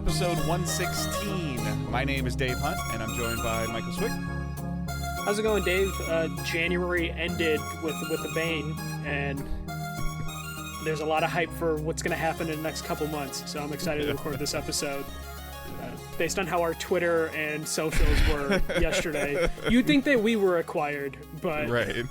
episode 116. My name is Dave Hunt, and I'm joined by Michael Swick. How's it going, Dave? January ended with a bang, and there's a lot of hype for what's going to happen in the next couple months, so I'm excited to record this episode. Based on how our Twitter and socials were yesterday, you'd think that we were acquired, but... Right.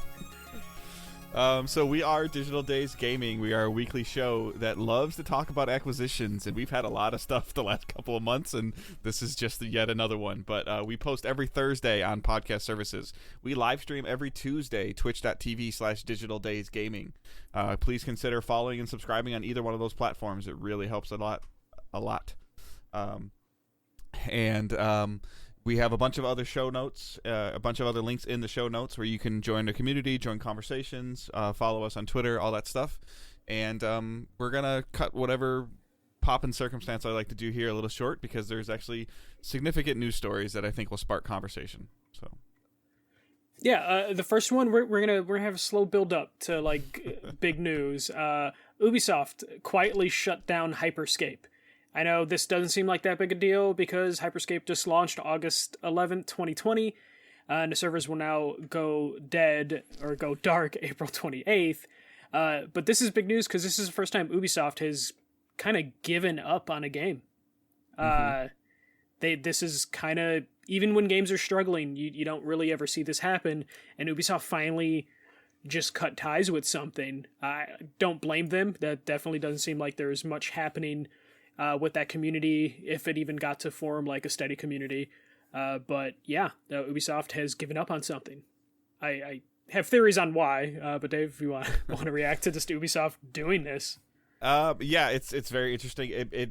So we are Digital Days Gaming. We are a weekly show that loves to talk about acquisitions, and we've had a lot of stuff the last couple of months, and this is just yet another one. But we post every Thursday on podcast services. We live stream every Tuesday, twitch.tv/Digital Days Gaming. Please consider following and subscribing on either one of those platforms. It really helps a lot. We have a bunch of other show notes, a bunch of other links in the show notes where you can join the community, join conversations, follow us on Twitter, all that stuff. And we're going to cut whatever pop in circumstance I like to do here a little short because there's actually significant news stories that I think will spark conversation. So, yeah, the first one, we're gonna have a slow build up to like big news. Ubisoft quietly shut down Hyperscape. I know this doesn't seem like that big a deal because Hyperscape just launched August 11th, 2020, and the servers will now go dead or go dark April 28th. But this is big news because this is the first time Ubisoft has kind of given up on a game. This is kind of, even when games are struggling, you don't really ever see this happen, and Ubisoft finally just cut ties with something. I don't blame them. That definitely doesn't seem like there's much happening with that community, if it even got to form like a steady community. But yeah, Ubisoft has given up on something. I have theories on why, but Dave, if you want to react to just Ubisoft doing this. Yeah, it's very interesting. It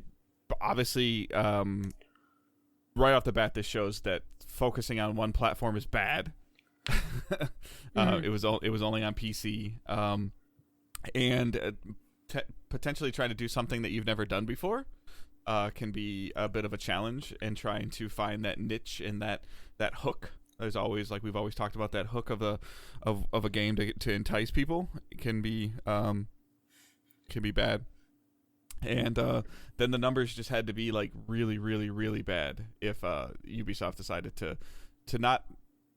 obviously, right off the bat, this shows that focusing on one platform is bad. It was only on PC, and potentially trying to do something that you've never done before can be a bit of a challenge, and trying to find that niche and that hook. There's always, like we've always talked about, that hook of a game to entice people. It can be bad. And then the numbers just had to be like really, really, really bad if Ubisoft decided to not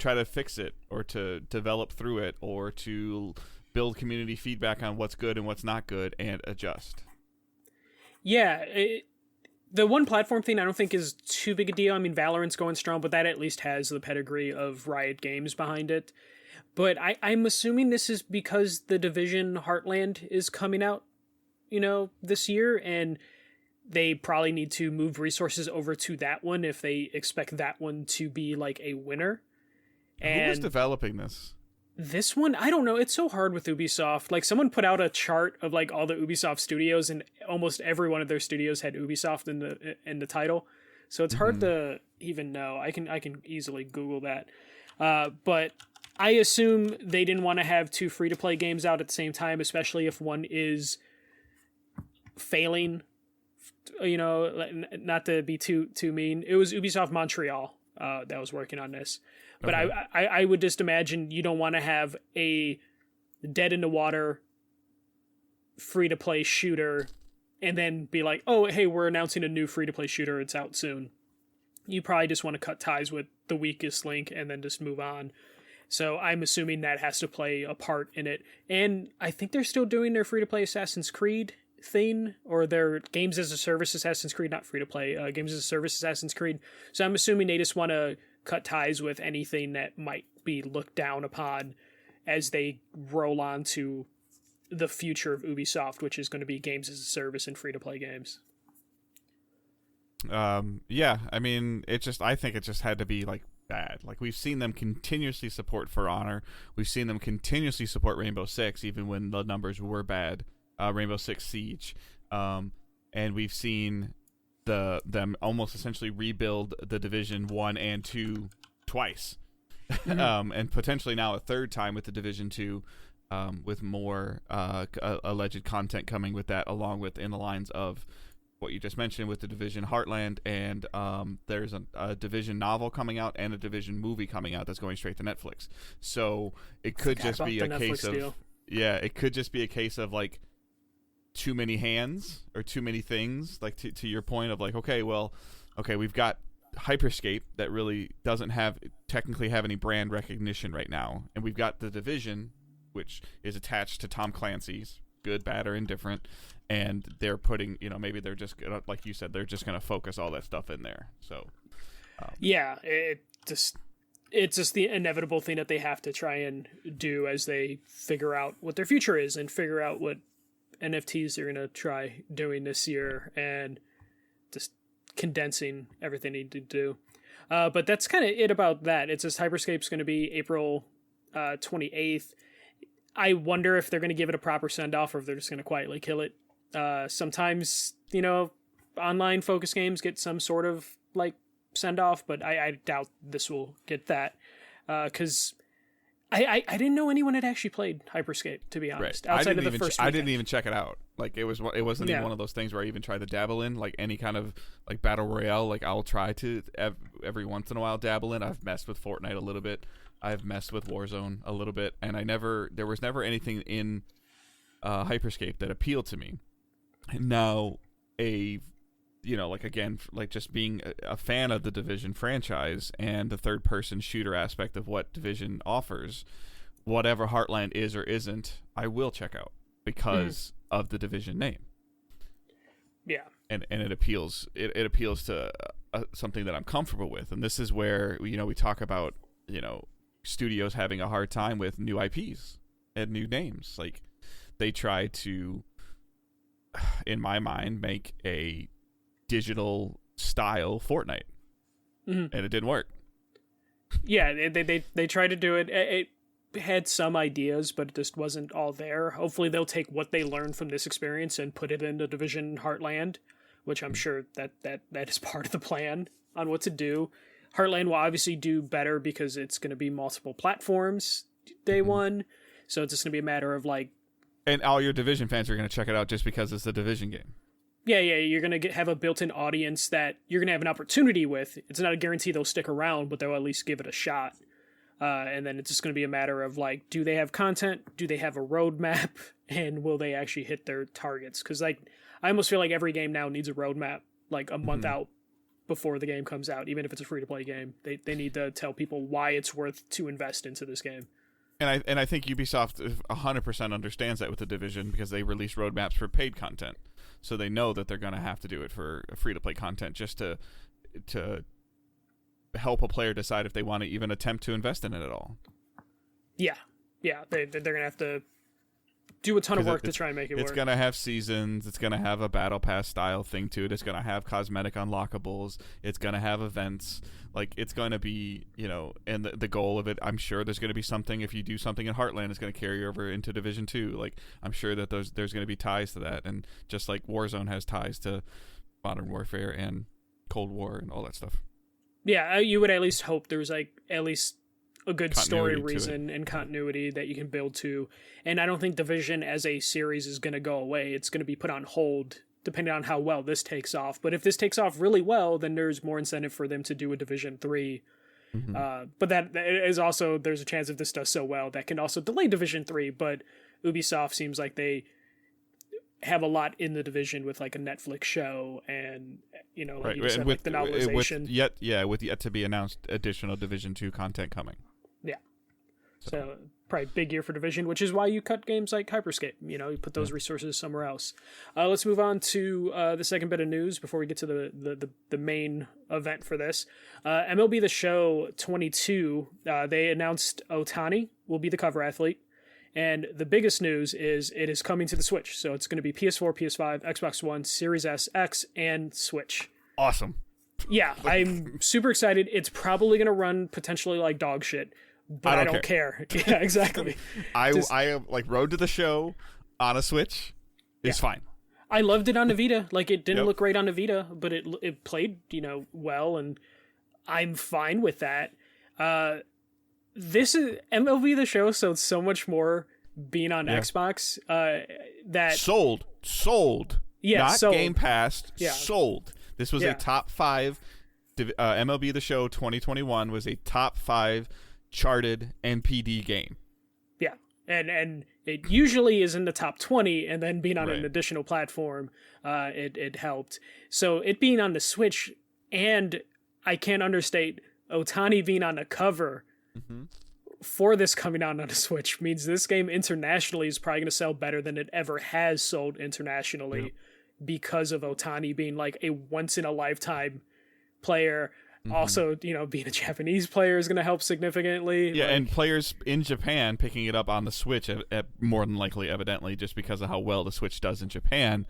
try to fix it or to develop through it or to build community feedback on what's good and what's not good and adjust. Yeah, the one platform thing I don't think is too big a deal. I mean, Valorant's going strong, but that at least has the pedigree of Riot Games behind it. But I'm assuming this is because The Division Heartland is coming out, this year, and they probably need to move resources over to that one if they expect that one to be like a winner. And who is developing this? This one, I don't know. It's so hard with Ubisoft. Like, someone put out a chart of like all the Ubisoft studios, and almost every one of their studios had Ubisoft in the title. So it's hard to even know. I can easily Google that. But I assume they didn't want to have two free-to-play games out at the same time, especially if one is failing. Not to be too mean. It was Ubisoft Montreal that was working on this. But okay. I would just imagine you don't want to have a dead in the water free-to-play shooter and then be like, oh, hey, we're announcing a new free-to-play shooter. It's out soon. You probably just want to cut ties with the weakest link and then just move on. So I'm assuming that has to play a part in it. And I think they're still doing their free-to-play Assassin's Creed thing, or their games as a service Assassin's Creed, not free-to-play, games as a service Assassin's Creed. So I'm assuming they just want to cut ties with anything that might be looked down upon as they roll on to the future of Ubisoft, which is going to be games as a service and free-to-play games. Yeah, I mean, I think it just had to be like bad. Like, we've seen them continuously support For Honor. We've seen them continuously support Rainbow Six, even when the numbers were bad. Rainbow Six Siege. And we've seen them almost essentially rebuild the Division 1 and 2 twice. And potentially now a third time with the Division 2, with more alleged content coming with that, along with in the lines of what you just mentioned with the Division Heartland, and there's a Division novel coming out and a Division movie coming out that's going straight to Netflix. So it could just be a case of, yeah, it could just be a case of like too many hands or too many things. Like to your point of like, okay, we've got Hyperscape that really doesn't technically have any brand recognition right now, and we've got The Division, which is attached to Tom Clancy's, good, bad, or indifferent, and they're putting, maybe they're just gonna, like you said, they're just gonna focus all that stuff in there. So yeah, it's just the inevitable thing that they have to try and do as they figure out what their future is and figure out what NFTs they're gonna try doing this year, and just condensing everything they need to do. But that's kind of it about that. It says Hyperscape's going to be April 28th. I wonder if they're going to give it a proper send-off or if they're just going to quietly kill it. Sometimes, online focus games get some sort of like send-off, but I doubt this will get that. Because I didn't know anyone had actually played Hyperscape, to be honest. Right. Outside of the first weekend. I didn't even check it out. Like it wasn't even one of those things where I even tried to dabble in like any kind of like battle royale. Like I'll try to every once in a while dabble in. I've messed with Fortnite a little bit. I've messed with Warzone a little bit, and there was never anything in Hyperscape that appealed to me. And now just being a fan of the Division franchise and the third person shooter aspect of what Division offers, whatever Heartland is or isn't, I will check out because of the Division name. Yeah. And it appeals to something that I'm comfortable with. And this is where, we talk about, studios having a hard time with new IPs and new names. Like they try to, in my mind, make a digital style Fortnite, and it didn't work. Yeah, they tried to do it. It had some ideas, but it just wasn't all there. Hopefully they'll take what they learned from this experience and put it into Division Heartland, which I'm sure that is part of the plan on what to do. Heartland will obviously do better because it's going to be multiple platforms day one, so it's just going to be a matter of like... And all your Division fans are going to check it out just because it's the Division game. Yeah, you're going to have a built-in audience that you're going to have an opportunity with. It's not a guarantee they'll stick around, but they'll at least give it a shot. And then it's just going to be a matter of, like, do they have content? Do they have a roadmap? And will they actually hit their targets? Because, like, I almost feel like every game now needs a roadmap, like, a month out before the game comes out, even if it's a free-to-play game. They need to tell people why it's worth to invest into this game. And I think Ubisoft 100% understands that with the Division because they release roadmaps for paid content. So they know that they're going to have to do it for free-to-play content just to help a player decide if they want to even attempt to invest in it at all. Yeah. They're going to have to do a ton of work to try and make it work. It's going to have seasons. It's going to have a battle pass style thing to it. It's going to have cosmetic unlockables. It's going to have events. Like, it's going to be, and the goal of it, I'm sure there's going to be something, if you do something in Heartland, it's going to carry over into Division 2. Like, I'm sure that there's going to be ties to that. And just like Warzone has ties to Modern Warfare and Cold War and all that stuff. Yeah, you would at least hope there's, like, at least a good story reason and continuity that you can build to. And I don't think Division as a series is going to go away. It's going to be put on hold depending on how well this takes off. But if this takes off really well, then there's more incentive for them to do a Division 3. But that is also, there's a chance if this does so well, that can also delay Division 3. But Ubisoft seems like they have a lot in the Division with like a Netflix show and, like you said, like the novelization. With yet to be announced additional Division 2 content coming. Yeah. So probably big year for Division, which is why you cut games like Hyperscape. You put those resources somewhere else. Let's move on to the second bit of news before we get to the main event for this. MLB The Show 22, they announced Ohtani will be the cover athlete. And the biggest news is it is coming to the Switch. So it's going to be PS4, PS5, Xbox One, Series S, X, and Switch. Awesome. Yeah, I'm super excited. It's probably going to run potentially like dog shit, but I don't care. Yeah, exactly. I like Road to the Show on a Switch is fine. I loved it on the Vita. Like, it didn't look great on the Vita, but it played, well, and I'm fine with that. This is MLB The Show, so it's so much more being on Xbox. That sold. Yeah, not sold. Game Pass. Yeah. Sold. This was a top 5. MLB The Show 2021 was a top 5 charted NPD game. Yeah. and it usually is in the top 20, and then being on Right. an additional platform, it helped. So it being on the Switch, and I can't understate Otani being on the cover for this coming out on the Switch means this game internationally is probably going to sell better than it ever has sold internationally because of Otani being like a once in a lifetime player. Also, you know, being a Japanese player is going to help significantly. Yeah, and players in Japan picking it up on the Switch, more than likely, evidently, just because of how well the Switch does in Japan,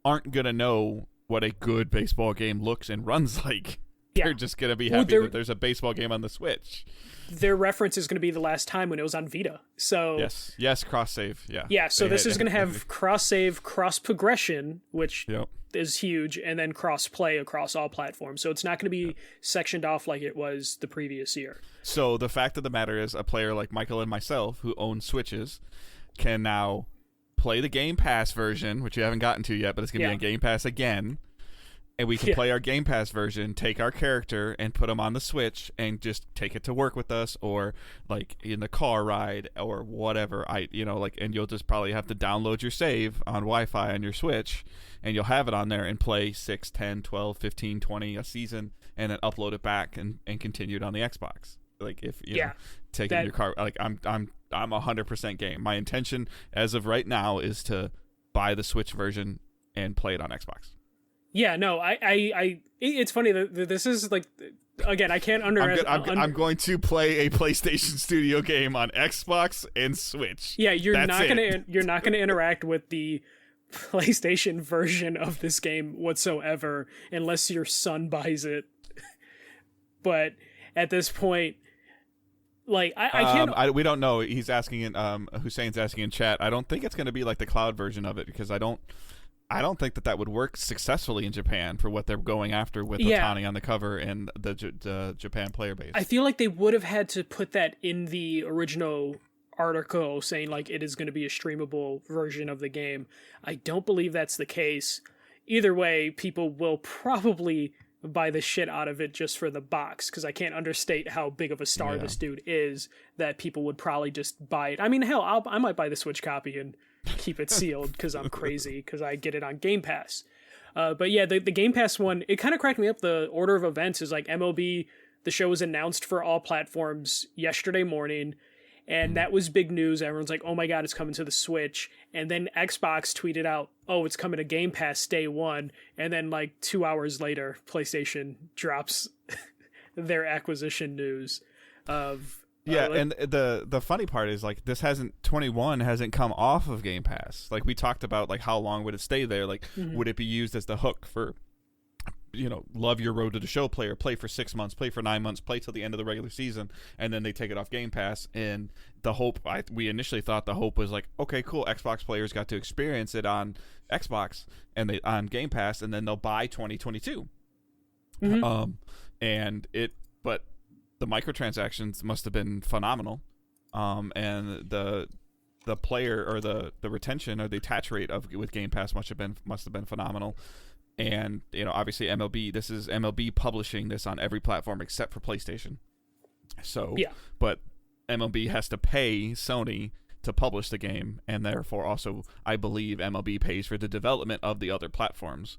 aren't going to know what a good baseball game looks and runs like. Yeah. They're just going to be happy that there's a baseball game on the Switch. Their reference is going to be the last time when it was on Vita. So Yes, cross save. Yeah. Yeah, so this is going to have cross save, cross progression, which is huge, and then cross play across all platforms. So it's not going to be sectioned off like it was the previous year. So the fact of the matter is, a player like Michael and myself who own Switches can now play the Game Pass version, which you haven't gotten to yet, but it's going to be on Game Pass again. And we can play our Game Pass version, take our character and put them on the Switch and just take it to work with us, or like in the car ride or whatever. And you'll just probably have to download your save on Wi-Fi on your Switch, and you'll have it on there and play 6, 10, 12, 15, 20 a season, and then upload it back and continue it on the Xbox. Like if you know, taking your car, like I'm 100% game. My intention as of right now is to buy the Switch version and play it on Xbox. Yeah, no, I it's funny that this is like, again, I can't I'm going to play a PlayStation Studio game on Xbox and Switch. Yeah, you're not gonna interact with the PlayStation version of this game whatsoever unless your son buys it. But at this point, like I can't. We don't know. He's asking in Hussein's asking in chat. I don't think it's going to be like the cloud version of it, because I don't think that would work successfully in Japan for what they're going after with Otani on the cover and the Japan player base. I feel like they would have had to put that in the original article saying like it is going to be a streamable version of the game. I don't believe that's the case. Either way, people will probably buy the shit out of it just for the box, because I can't understate how big of a star this dude is that people would probably just buy it. I mean, hell, I might buy the Switch copy and keep it sealed because I'm crazy, because I get it on Game Pass. But yeah, the Game Pass one, it kind of cracked me up. The order of events is like MLB The Show was announced for all platforms yesterday morning, and that was big news. Everyone's like, oh my god, it's coming to the Switch. And then Xbox tweeted out, oh, it's coming to Game Pass day one. And then like 2 hours later, PlayStation drops their acquisition news of... and the funny part is, like, 21 hasn't come off of Game Pass. Like, we talked about, like, how long would it stay there? Like, would it be used as the hook for, love your Road to the Show player, play for 6 months, play for 9 months, play till the end of the regular season, and then they take it off Game Pass. And the hope, we initially thought the hope was like, okay, cool, Xbox players got to experience it on Xbox and on Game Pass, and then they'll buy 2022. But the microtransactions must have been phenomenal, and the player or the retention or the attach rate with Game Pass must have been phenomenal. And obviously MLB, this is MLB publishing this on every platform except for PlayStation. So but MLB has to pay Sony to publish the game, and therefore also I believe MLB pays for the development of the other platforms.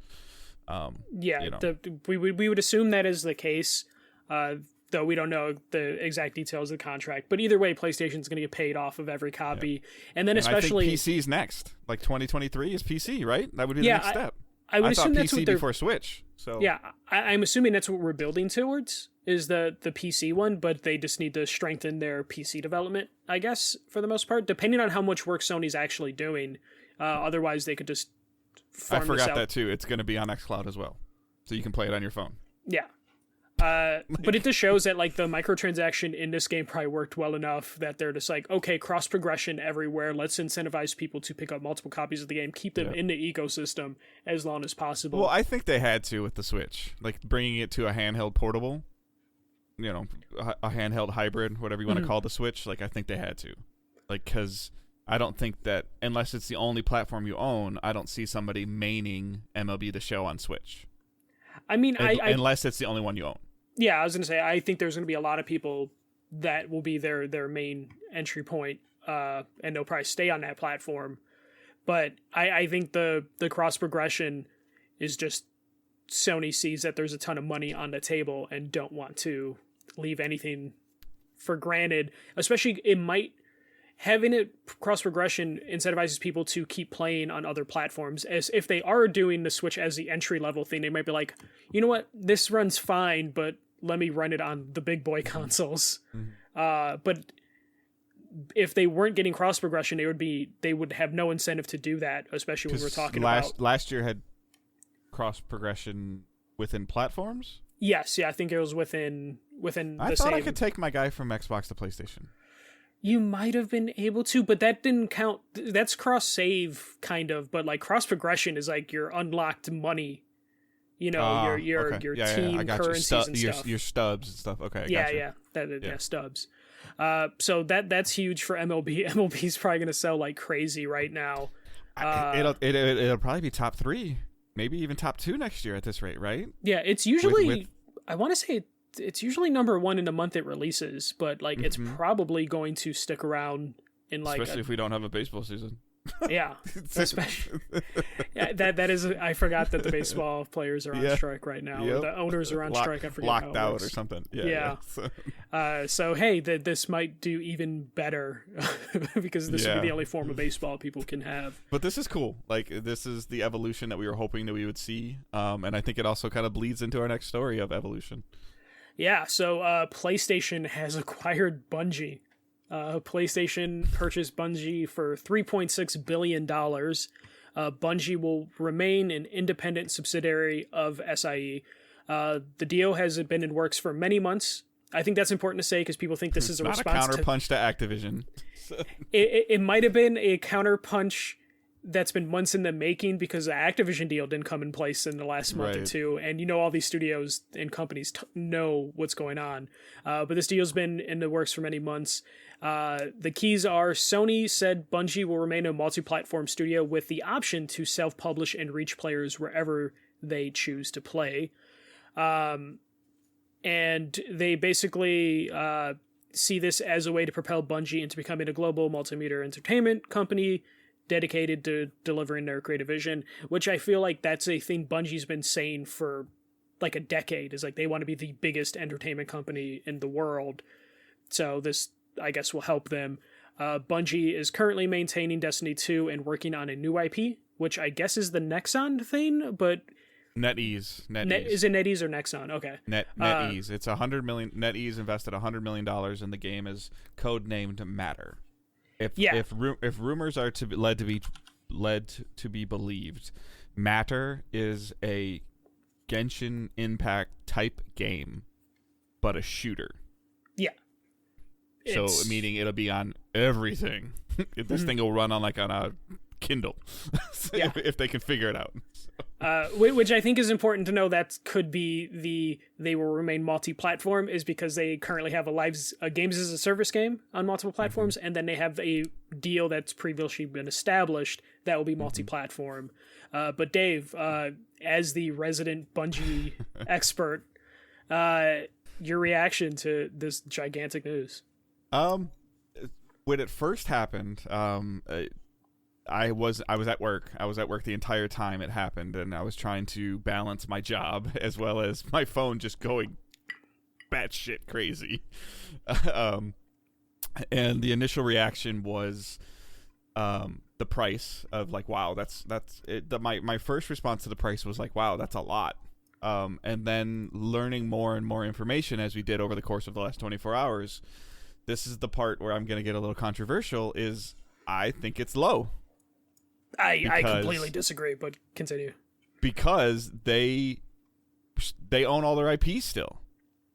We would assume that is the case. Though we don't know the exact details of the contract. But either way, PlayStation's going to get paid off of every copy. And then especially... I think PC's next. Like 2023 is PC, right? That would be the next step. I would assume that's PC what they're... before Switch. So yeah, I'm assuming that's what we're building towards, is the PC one, but they just need to strengthen their PC development, I guess, for the most part, depending on how much work Sony's actually doing. Otherwise, they could just farm this out. I forgot that too. It's going to be on xCloud as well. So you can play it on your phone. Yeah. But it just shows that like the microtransaction in this game probably worked well enough that they're just like, okay, cross progression everywhere. Let's incentivize people to pick up multiple copies of the game, keep them in the ecosystem as long as possible. Well, I think they had to with the Switch, like bringing it to a handheld portable, a handheld hybrid, whatever you want to call the Switch. Like I think they had to, like, because I don't think that unless it's the only platform you own, I don't see somebody maining MLB The Show on Switch. I mean, unless it's the only one you own. Yeah, I was going to say, I think there's going to be a lot of people that will be their main entry point and they'll probably stay on that platform. But I think the cross progression is just Sony sees that there's a ton of money on the table and don't want to leave anything for granted. Especially having it cross progression incentivizes people to keep playing on other platforms. As if they are doing the Switch as the entry level thing, they might be like, you know what, this runs fine, but let me run it on the big boy consoles. But if they weren't getting cross progression, they would have no incentive to do that, especially when we're talking about last year had cross progression within platforms. Yes, yeah, I think it was within. I thought I could take my guy from Xbox to PlayStation. You might have been able to, but that didn't count. That's cross save kind of, but like cross progression is like your unlocked money. You know, your team currencies and stuff. Your stubs and stuff. Okay, yeah, stubs. So that's huge for MLB. MLB's probably going to sell like crazy right now. It'll probably be top 3, maybe even top 2 next year at this rate, right? Yeah, it's usually I want to say it's usually number 1 in the month it releases, but like it's probably going to stick around in like especially if we don't have a baseball season. Yeah, especially that is. I forgot that the baseball players are on strike right now. Yep. Or the owners are on strike. I forget locked out or something. Yeah. So hey, this might do even better because this would be the only form of baseball people can have. But this is cool. Like this is the evolution that we were hoping that we would see, and I think it also kind of bleeds into our next story of evolution. Yeah. So PlayStation has acquired Bungie. PlayStation purchased Bungie for $3.6 billion. Bungie will remain an independent subsidiary of SIE. The deal has been in works for many months. I think that's important to say because people think this is a response to counterpunch to Activision. It might have been a counterpunch that's been months in the making because the Activision deal didn't come in place in the last month or two, and all these studios and companies know what's going on. But this deal's been in the works for many months. The keys are Sony said Bungie will remain a multi-platform studio with the option to self-publish and reach players wherever they choose to play. And they basically see this as a way to propel Bungie into becoming a global multimedia entertainment company dedicated to delivering their creative vision, which I feel like that's a thing Bungie's been saying for like a decade, is like they want to be the biggest entertainment company in the world. So this, I guess, will help them. Bungie is currently maintaining Destiny 2 and working on a new IP, which I guess is the Nexon thing, but NetEase. Is it NetEase or Nexon? Okay. NetEase. It's $100 million. NetEase invested $100 million in the game as codenamed Matter. If rumors are led to be believed, Matter is a Genshin Impact type game, but a shooter. Yeah. So meaning it'll be on everything. This thing will run on a Kindle, if they can figure it out. Which I think is important to know. That could be they will remain multi-platform, is because they currently have a games as a service game on multiple platforms, and then they have a deal that's previously been established that will be multi-platform. But Dave, as the resident Bungie expert, your reaction to this gigantic news? When it first happened, I was at work. I was at work the entire time it happened, and I was trying to balance my job as well as my phone just going batshit crazy. And the initial reaction was the price of like, wow, that's it. My first response to the price was like, wow, that's a lot. And then learning more and more information as we did over the course of the last 24 hours, this is the part where I'm going to get a little controversial, is I think it's low. I completely disagree, but continue. Because they own all their IP still.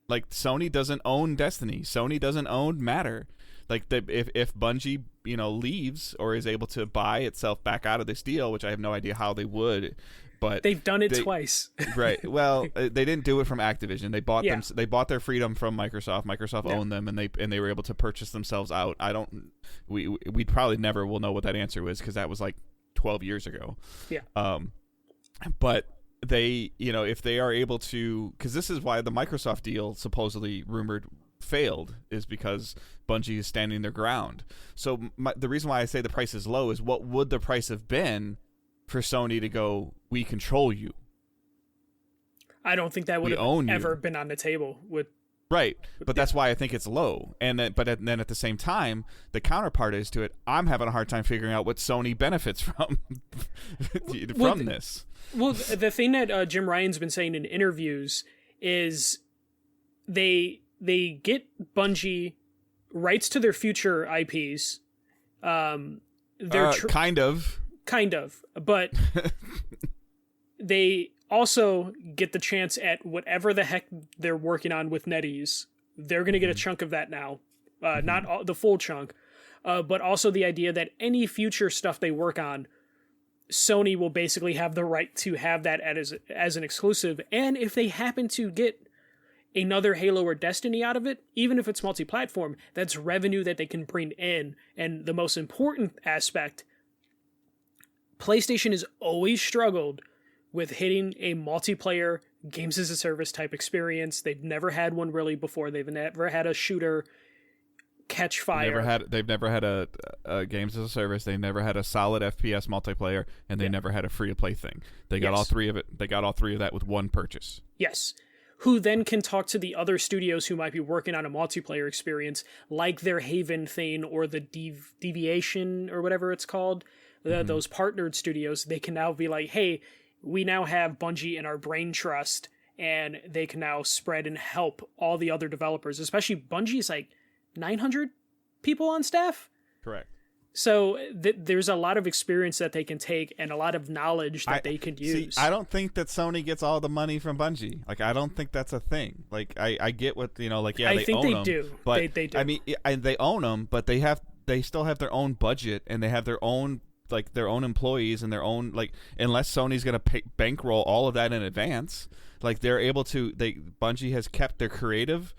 Like, Sony doesn't own Destiny. Sony doesn't own Matter. Like, if Bungie, leaves or is able to buy itself back out of this deal, which I have no idea how they would, but they've done it twice. Right. Well, they didn't do it from Activision. They bought them. They bought their freedom from Microsoft. Microsoft owned them, and they were able to purchase themselves out. We probably never will know what that answer was, because that was like 12 years ago. Yeah. But they, if they are able to, because this is why the Microsoft deal supposedly rumored failed is because Bungie is standing their ground. So the reason why I say the price is low is what would the price have been for Sony to go, we control you? I don't think that would have ever been on the table with. Right, but that's why I think it's low. And then, then at the same time, the counterpart is to it, I'm having a hard time figuring out what Sony benefits from this. Well, the thing that Jim Ryan's been saying in interviews is they get Bungie rights to their future IPs. Kind of, but they also get the chance at whatever the heck they're working on with NetEase. They're going to get a chunk of that now. Not the full chunk, but also the idea that any future stuff they work on, Sony will basically have the right to have that as an exclusive. And if they happen to get another Halo or Destiny out of it, even if it's multi-platform, that's revenue that they can bring in. And the most important aspect, PlayStation has always struggled with hitting a multiplayer games as a service type experience. They've never had one really before. They've never had a shooter catch fire. They've never had a games as a service. They never had a solid FPS multiplayer, and they never had a free to play thing. They got all three of it. They got all three of that with one purchase. Yes. Who then can talk to the other studios who might be working on a multiplayer experience, like their Haven thing or the Deviation or whatever it's called. Those partnered studios, they can now be like, hey, we now have Bungie in our brain trust, and they can now spread and help all the other developers, especially Bungie's like 900 people on staff. Correct. So there's a lot of experience that they can take and a lot of knowledge that they could use. See, I don't think that Sony gets all the money from Bungie. Like, I don't think that's a thing. Like, I get what, like, yeah, I they think own they them. do. But, they do. I mean, they own them, but they still have their own budget, and they have their own employees and their own, like, unless Sony's going to bankroll all of that in advance, like, they're able to, Bungie has kept their creative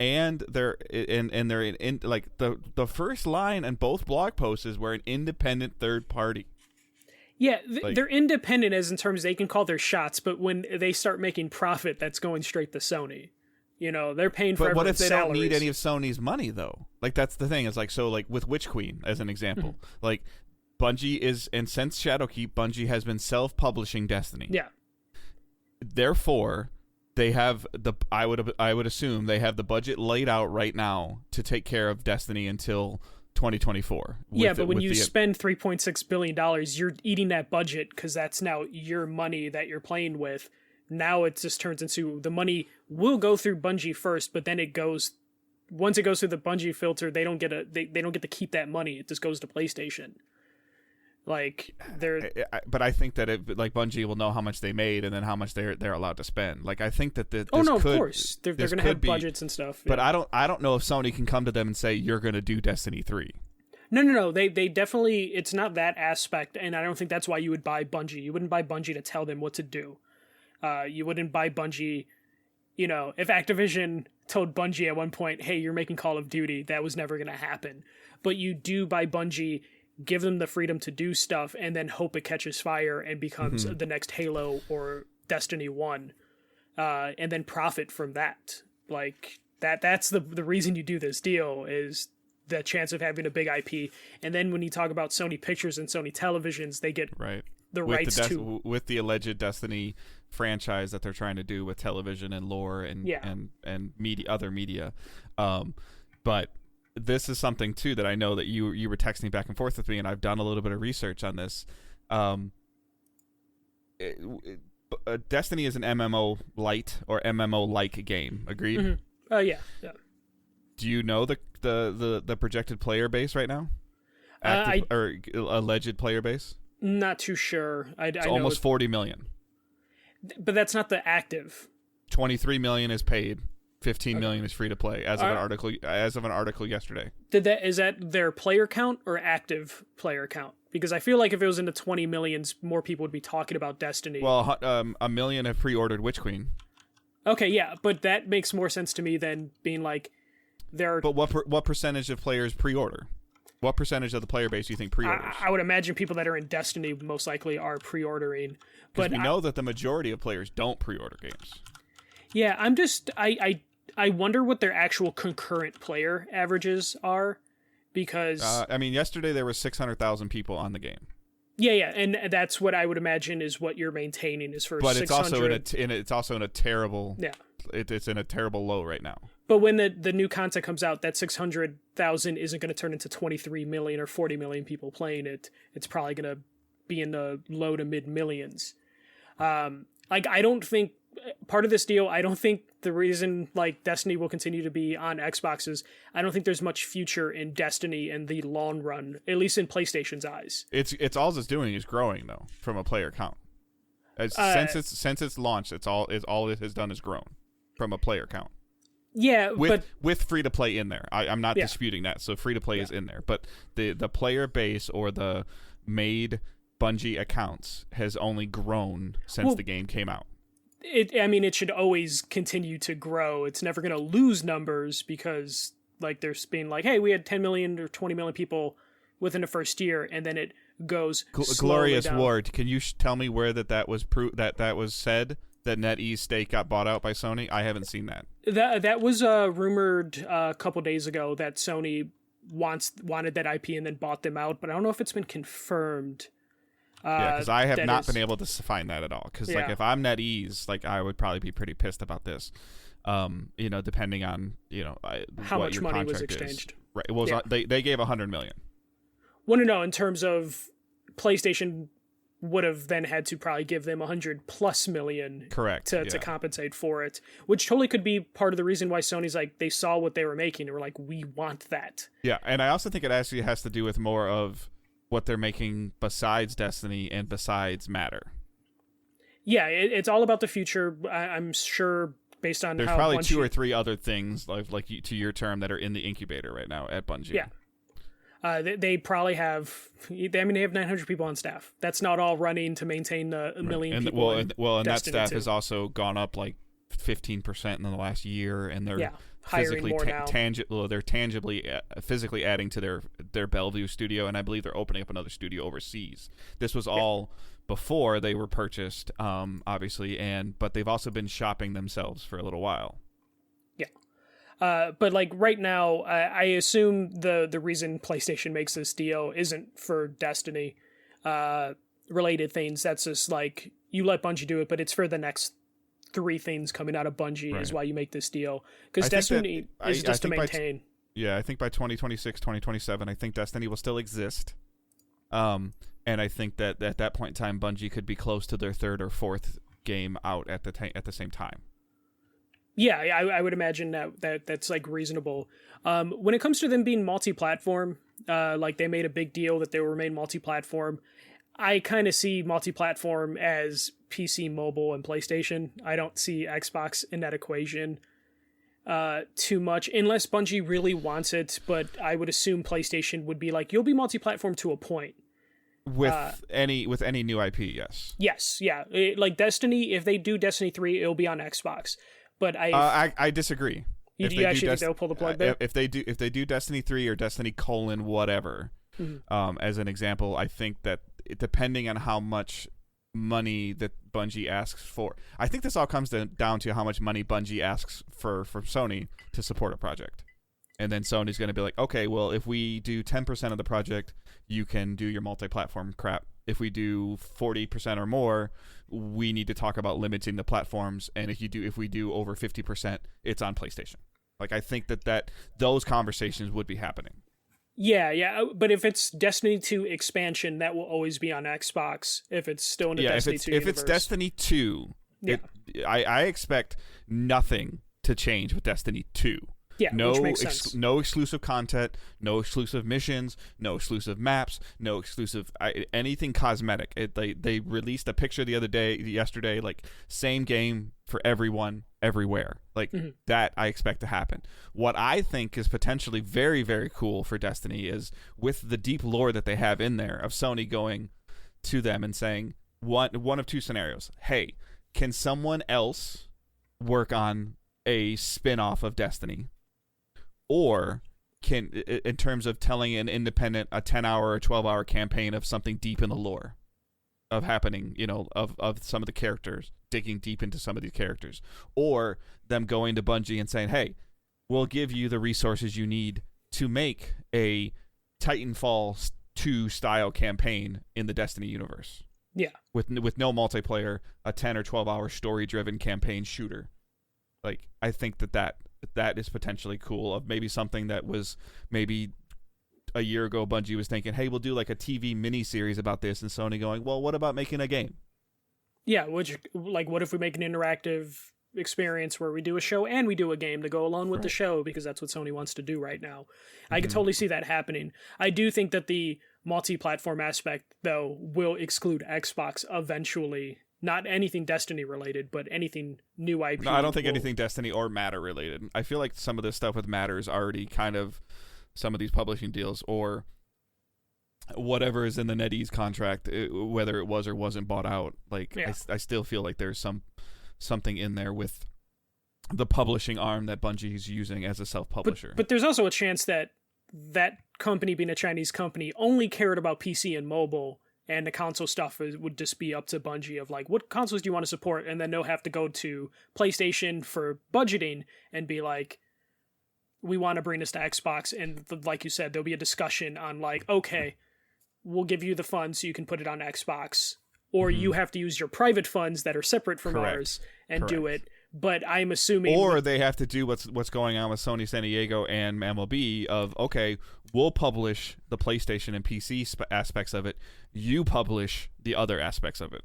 and they're in like the first line in both blog posts is we're an independent third party. Yeah, they're independent as in terms they can call their shots, but when they start making profit, that's going straight to Sony. They're paying for. But what if they salaries. don't need any of Sony's money though? Like, that's the thing. It's like, so like with Witch Queen as an example, like Bungie is, and since Shadowkeep, Bungie has been self-publishing Destiny. Yeah. Therefore, they have I would assume they have the budget laid out right now to take care of Destiny until 2024. Yeah, but when you spend $3.6 billion, you're eating that budget because that's now your money that you're playing with. Now it just turns into the money will go through Bungie first, but then once it goes through the Bungie filter, they don't get to keep that money. It just goes to PlayStation. Like, but I think that Bungie will know how much they made and then how much they're allowed to spend. Like, I think that of course they're going to have budgets and stuff. But yeah. I don't know if Sony can come to them and say you're going to do Destiny 3. No. They definitely, it's not that aspect, and I don't think that's why you would buy Bungie. You wouldn't buy Bungie to tell them what to do. You wouldn't buy Bungie. If Activision told Bungie at one point, "Hey, you're making Call of Duty," that was never going to happen. But you do buy Bungie, give them the freedom to do stuff, and then hope it catches fire and becomes the next Halo or Destiny 1, and then profit from that. Like, that's the reason you do this deal, is the chance of having a big IP. And then when you talk about Sony Pictures and Sony Televisions, they get the rights to... With the alleged Destiny franchise that they're trying to do with television and lore and media, other media. But... this is something too that I know that you were texting back and forth with me, and I've done a little bit of research on this. Destiny is an MMO light or MMO like game. Agreed? Mm-hmm. Yeah. Do you know the projected player base right now? Or alleged player base? Not too sure. It's almost 40 million. But that's not the active. 23 million is paid. 15 million is free to play as of an article yesterday. Is that their player count or active player count? Because I feel like if it was in the 20 millions, more people would be talking about Destiny. Well, 1 million have pre-ordered Witch Queen. Okay, yeah, but that makes more sense to me than being like there. But what percentage of players pre-order? What percentage of the player base do you think pre-orders? I would imagine people that are in Destiny most likely are pre-ordering. But we know that the majority of players don't pre-order games. Yeah, I wonder what their actual concurrent player averages are, because I mean, yesterday there were 600,000 people on the game. Yeah, and that's what I would imagine is what you're maintaining is for. But 600. it's also in a terrible. Yeah. It's in a terrible low right now. But when the new content comes out, that 600,000 isn't going to turn into 23 million or 40 million people playing it. It's probably going to be in the low to mid millions. Like, I don't think part of this deal, I don't think the reason like Destiny will continue to be on Xbox is I don't think there's much future in Destiny in the long run, at least in PlayStation's eyes. It's all it's doing is growing though from a player count. Since its launch, all it has done is grown from a player count. Yeah, with free to play in there. I'm not disputing that. So free to play is in there, but the player base or the made Bungie accounts has only grown since the game came out. It should always continue to grow. It's never going to lose numbers because like there's been like, hey, we had 10 million or 20 million people within the first year, and then it goes Glorious down. Ward, can you tell me where that was that was said that NetEase stake got bought out by Sony? I haven't seen that. That was rumored a couple days ago that Sony wanted that IP and then bought them out, but I don't know if it's been confirmed. Yeah, because I have not been able to find that at all. Because like if I'm NetEase, like I would probably be pretty pissed about this. Depending on how what much your money was contract exchanged. Is. Right. It was they gave $100 million. Well, no, in terms of PlayStation would have then had to probably give them $100+ million correct to compensate for it, which totally could be part of the reason why Sony's like they saw what they were making and were like, we want that. Yeah, and I also think it actually has to do with more of what they're making besides Destiny and besides Matter. Yeah, it's all about the future. I'm sure based on there's how probably Bungie, 2 or 3 other things like to your term that are in the incubator right now at Bungie. Yeah. They probably have. They have 900 people on staff. That's not all running to maintain a million people. And that staff has also gone up like 15% in the last year, and they're physically they're tangibly physically adding to their Bellevue studio, and I believe they're opening up another studio overseas. This was all before they were purchased, obviously, but they've also been shopping themselves for a little while. But like right now, I assume the reason PlayStation makes this deal isn't for Destiny related things. That's just like you let Bungie do it, but it's for the next 3 things coming out of Bungie is why you make this deal. Because Destiny is just to maintain. I think by 2026, 2027, I think Destiny will still exist. And I think that at that point in time, Bungie could be close to their 3rd or 4th game out at the same time. Yeah, I would imagine that's like reasonable. When it comes to them being multi-platform, like they made a big deal that they will remain multi-platform. I kind of see multi-platform as PC, mobile, and PlayStation. I don't see Xbox in that equation too much, unless Bungie really wants it. But I would assume PlayStation would be like, you'll be multi-platform to a point. With any new IP, yes. Yes, yeah. Like Destiny, if they do Destiny 3, it'll be on Xbox. But I disagree. You actually think they'll pull the plug there? If they do Destiny 3 or Destiny : whatever, as an example, I think that depending on how much money that Bungie asks for, I think this all comes down to how much money Bungie asks for Sony to support a project. And then Sony's going to be like, okay, well, if we do 10% of the project, you can do your multi-platform crap. If we do 40% or more, we need to talk about limiting the platforms. And if we do over 50%, it's on PlayStation. Like, I think that those conversations would be happening. Yeah. But if it's Destiny 2 expansion, that will always be on Xbox. If it's still in the Destiny 2 universe. If it's Destiny 2, I expect nothing to change with Destiny 2. Yeah, which makes sense. No exclusive content, no exclusive missions, no exclusive maps, no exclusive anything cosmetic. They released a picture yesterday, like same game for everyone, everywhere. Like that I expect to happen. What I think is potentially very, very cool for Destiny is with the deep lore that they have in there of Sony going to them and saying one of 2 scenarios. Hey, can someone else work on a spin-off of Destiny? Or can, in terms of telling an independent, a 10-hour or 12-hour campaign of something deep in the lore of happening, of some of the characters, digging deep into some of these characters, or them going to Bungie and saying, hey, we'll give you the resources you need to make a Titanfall 2 style campaign in the Destiny universe. Yeah. With no multiplayer, a 10 or 12 hour story driven campaign shooter. Like, I think that is potentially cool, of maybe something that was maybe a year ago Bungie was thinking, hey, we'll do like a TV miniseries about this, and Sony going, well, what about making a game? Yeah, which, like, what if we make an interactive experience where we do a show and we do a game to go along with the show, because that's what Sony wants to do right now. I could totally see that happening. I do think that the multi-platform aspect, though, will exclude Xbox eventually. Not anything Destiny related, but anything new IP. No, I don't think anything Destiny or Matter related. I feel like some of this stuff with Matter is already kind of some of these publishing deals, or whatever is in the NetEase contract, whether it was or wasn't bought out. Like, yeah. I still feel like there's something in there with the publishing arm that Bungie is using as a self-publisher. But there's also a chance that that company, being a Chinese company, only cared about PC and mobile, and the console stuff would just be up to Bungie of like, what consoles do you want to support? And then they'll have to go to PlayStation for budgeting and be like, we want to bring this to Xbox. And like you said, there'll be a discussion on like, okay, we'll give you the funds so you can put it on Xbox, or you have to use your private funds that are separate from ours and do it. But I'm assuming, or they have to do what's going on with Sony San Diego and MLB of, okay, we'll publish the PlayStation and PC aspects of it, you publish the other aspects of it.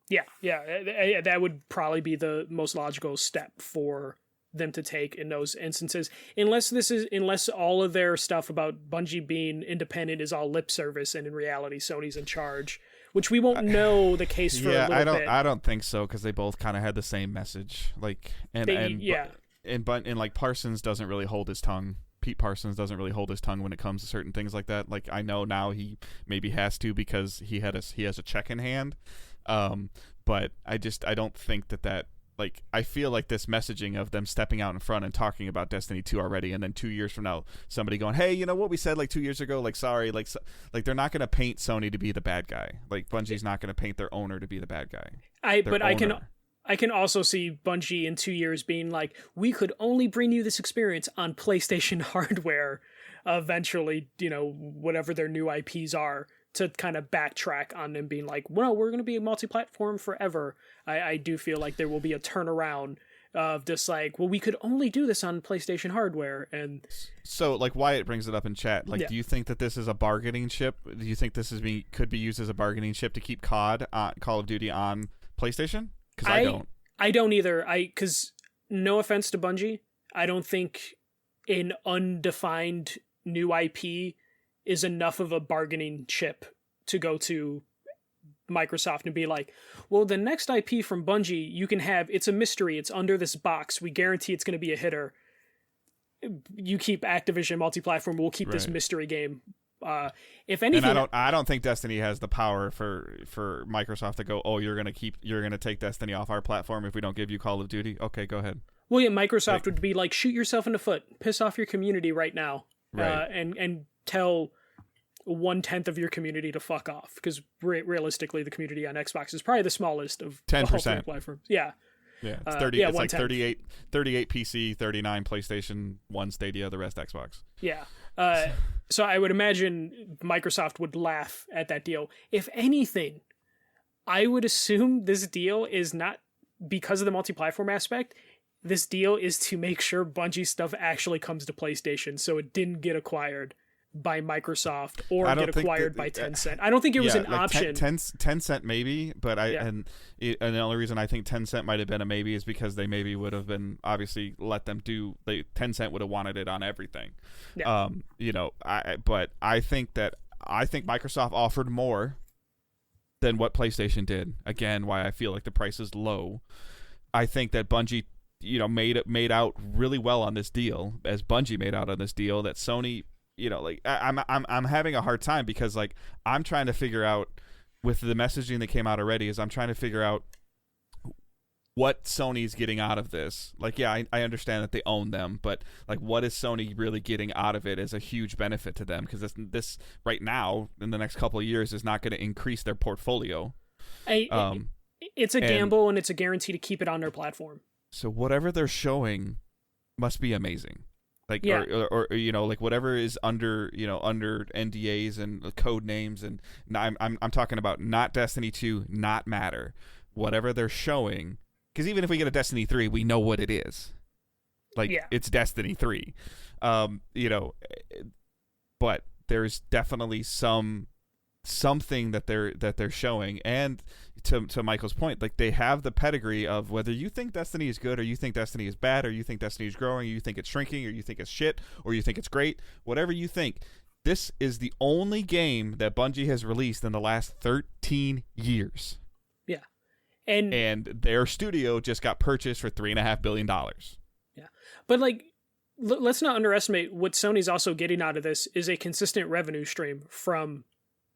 Yeah, that would probably be the most logical step for them to take in those instances, unless all of their stuff about Bungie being independent is all lip service and in reality Sony's in charge, which we won't know the case for a little bit. I don't think so, because they both kind of had the same message, like, and like Parsons doesn't really hold his tongue. Pete Parsons doesn't really hold his tongue when it comes to certain things like that. Like, I know now he maybe has to, because he has a check in hand, but I don't think that. Like, I feel like this messaging of them stepping out in front and talking about Destiny 2 already, and then 2 years from now, somebody going, hey, you know what we said like 2 years ago? Like, sorry, like they're not going to paint Sony to be the bad guy. Like, Bungie's not going to paint their owner to be the bad guy. I can also see Bungie in 2 years being like, we could only bring you this experience on PlayStation hardware eventually, whatever their new IPs are, to kind of backtrack on them being like, well, we're going to be a multi-platform forever. I do feel like there will be a turnaround of just like, well, we could only do this on PlayStation hardware. And so, like, Wyatt brings it up in chat. Like, do you think that this is a bargaining chip? Do you think this could be used as a bargaining chip to keep Call of Duty on PlayStation? Because I don't. I don't either. Because no offense to Bungie, I don't think an undefined new IP is enough of a bargaining chip to go to Microsoft and be like, well, the next IP from Bungie you can have, it's a mystery, it's under this box, we guarantee it's going to be a hitter. You keep Activision multi-platform, we'll keep this mystery game. If anything, and I don't think Destiny has the power for Microsoft to go, oh, you're gonna take Destiny off our platform if we don't give you Call of Duty. Okay, go ahead. Well, yeah, Microsoft would be like, shoot yourself in the foot, piss off your community right now, and tell 1/10 of your community to fuck off, because realistically the community on Xbox is probably the smallest of 10% platforms. Yeah, it's 30. It's like 38 PC, 39 PlayStation, 1 Stadia, the rest Xbox. Yeah. So I would imagine Microsoft would laugh at that deal. If anything, I would assume this deal is not because of the multi-platform aspect. This deal is to make sure Bungie stuff actually comes to PlayStation, so it didn't get acquired by Microsoft or get acquired by Tencent. I don't think it was an option. Tencent maybe, but and the only reason I think Tencent might have been a maybe is because they maybe would have been obviously let them do. Tencent would have wanted it on everything. Yeah. I think Microsoft offered more than what PlayStation did. Again, why I feel like the price is low. I think that Bungie, made out really well on this deal, as Bungie made out on this deal, that Sony. I'm having a hard time, because like I'm trying to figure out with the messaging that came out already, is I'm trying to figure out what Sony's getting out of this. Like, yeah, I understand that they own them, but like, what is Sony really getting out of it as a huge benefit to them? Because this right now in the next couple of years is not going to increase their portfolio. It's a gamble, and it's a guarantee to keep it on their platform. So whatever they're showing must be amazing. Like, yeah. or you know, like whatever is under, you know, under NDAs and code names, and I'm talking about not Destiny 2, not Matter. Whatever they're showing, because even if we get a Destiny 3, we know what it is. Like, it's Destiny 3. You know, but there's definitely something that they're showing, and to Michael's point, like, they have the pedigree of whether you think Destiny is good or you think Destiny is bad or you think Destiny is growing or you think it's shrinking or you think it's shit or you think it's great, whatever you think, this is the only game that Bungie has released in the last 13 years. Yeah. And their studio just got purchased for $3.5 billion. Yeah. But, like, let's not underestimate what Sony's also getting out of this is a consistent revenue stream from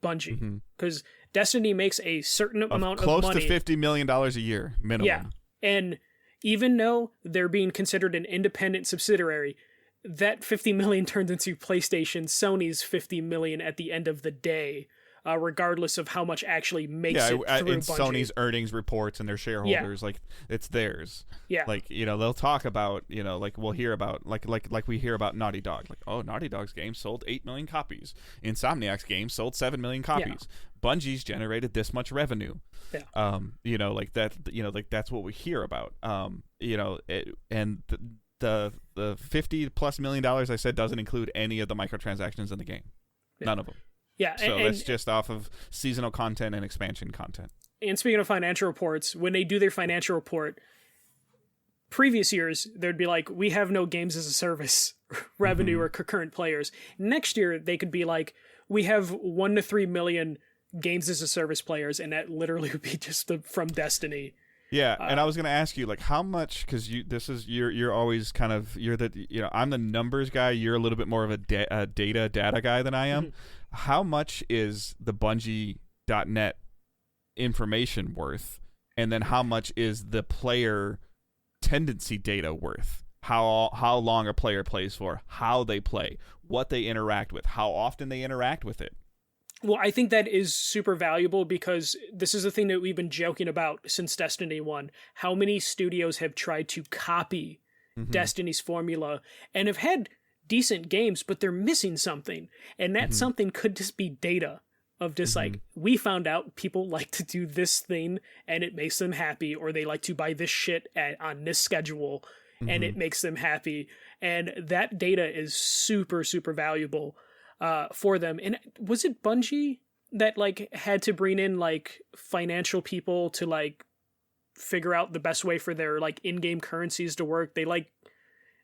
Bungie, because Destiny makes a certain amount of money, close to $50 million a year minimum. Yeah, and even though they're being considered an independent subsidiary, that $50 million turns into PlayStation Sony's $50 million at the end of the day, regardless of how much actually makes it through in Bungie. Sony's earnings reports and their shareholders, like, it's theirs. Yeah, like, you know, they'll talk about, you know, like, we'll hear about like we hear about Naughty Dog, like, oh, Naughty Dog's game sold 8 million copies, Insomniac's game sold 7 million copies, Bungie's generated this much revenue. Yeah. You know, like that, you know, like that's what we hear about. You know, and the $50+ million I said doesn't include any of the microtransactions in the game. None of them. Yeah, so that's just off of seasonal content and expansion content. And speaking of financial reports, when they do their financial report, previous years, there'd be like, we have no games as a service revenue or concurrent players. Next year, they could be like, we have 1 to 3 million games as a service players, and that literally would be just from Destiny. Yeah, and I was going to ask you, like, how much, because you're always kind of, you're the, you know, I'm the numbers guy, you're a little bit more of a data guy than I am. How much is the Bungie.net information worth, and then how much is the player tendency data worth? How long a player plays for, how they play, what they interact with, how often they interact with it. Well, I think that is super valuable, because this is the thing that we've been joking about since Destiny 1. How many studios have tried to copy Destiny's formula and have had decent games, but they're missing something. And that something could just be data of just like, we found out people like to do this thing and it makes them happy, or they like to buy this shit on this schedule and it makes them happy. And that data is super, super valuable for them. And was it Bungie that like had to bring in like financial people to like figure out the best way for their like in-game currencies to work? They like,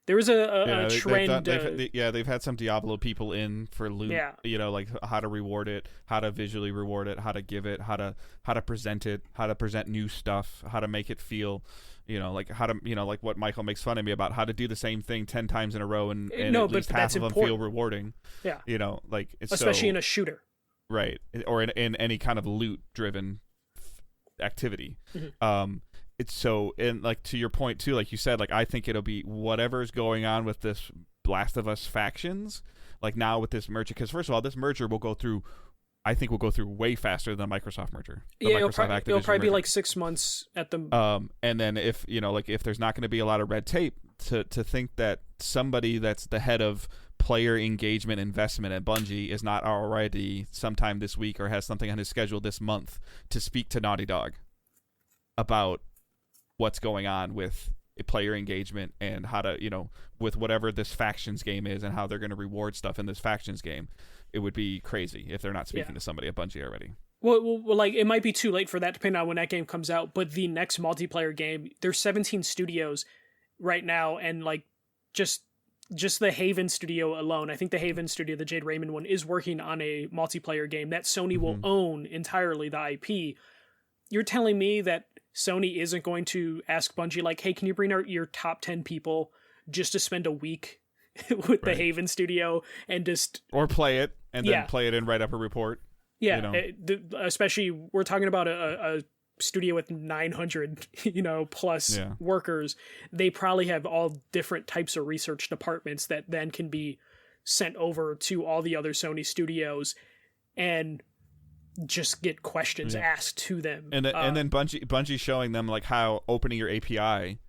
there was a trend. They've had some Diablo people in for loot. Yeah. You know, like how to reward it, how to visually reward it, how to give it, how to present it, how to present new stuff, how to make it feel, you know, like how to, you know, like what Michael makes fun of me about, how to do the same thing 10 times in a row and at least half of them feel rewarding. Yeah. You know, like it's especially in a shooter. Right. Or in any kind of loot driven activity. It's so, and like to your point too, like you said, like I think it'll be whatever's going on with this Last of Us factions, like now with this merger, because first of all, this merger will go through, I think will go through way faster than the Microsoft merger. It'll probably be like 6 months at the. And then if you know, like if there's not going to be a lot of red tape, to think that somebody that's the head of player engagement investment at Bungie is not already sometime this week or has something on his schedule this month to speak to Naughty Dog about what's going on with player engagement and how to, you know, with whatever this factions game is and how they're going to reward stuff in this factions game. It would be crazy if they're not speaking to somebody at Bungie already. Well, like it might be too late for that depending on when that game comes out, but the next multiplayer game, there's 17 studios right now, and like just the Haven studio alone, I think the Haven studio, the Jade Raymond one, is working on a multiplayer game that Sony will own entirely, the IP. You're telling me that Sony isn't going to ask Bungie, like, hey, can you bring your top 10 people just to spend a week with the Haven studio and just... Or play it, and then play it and write up a report. Yeah, you know? Especially, we're talking about a studio with 900, you know, plus workers. They probably have all different types of research departments that then can be sent over to all the other Sony studios. And just get questions asked to them. And then Bungie showing them like how opening your API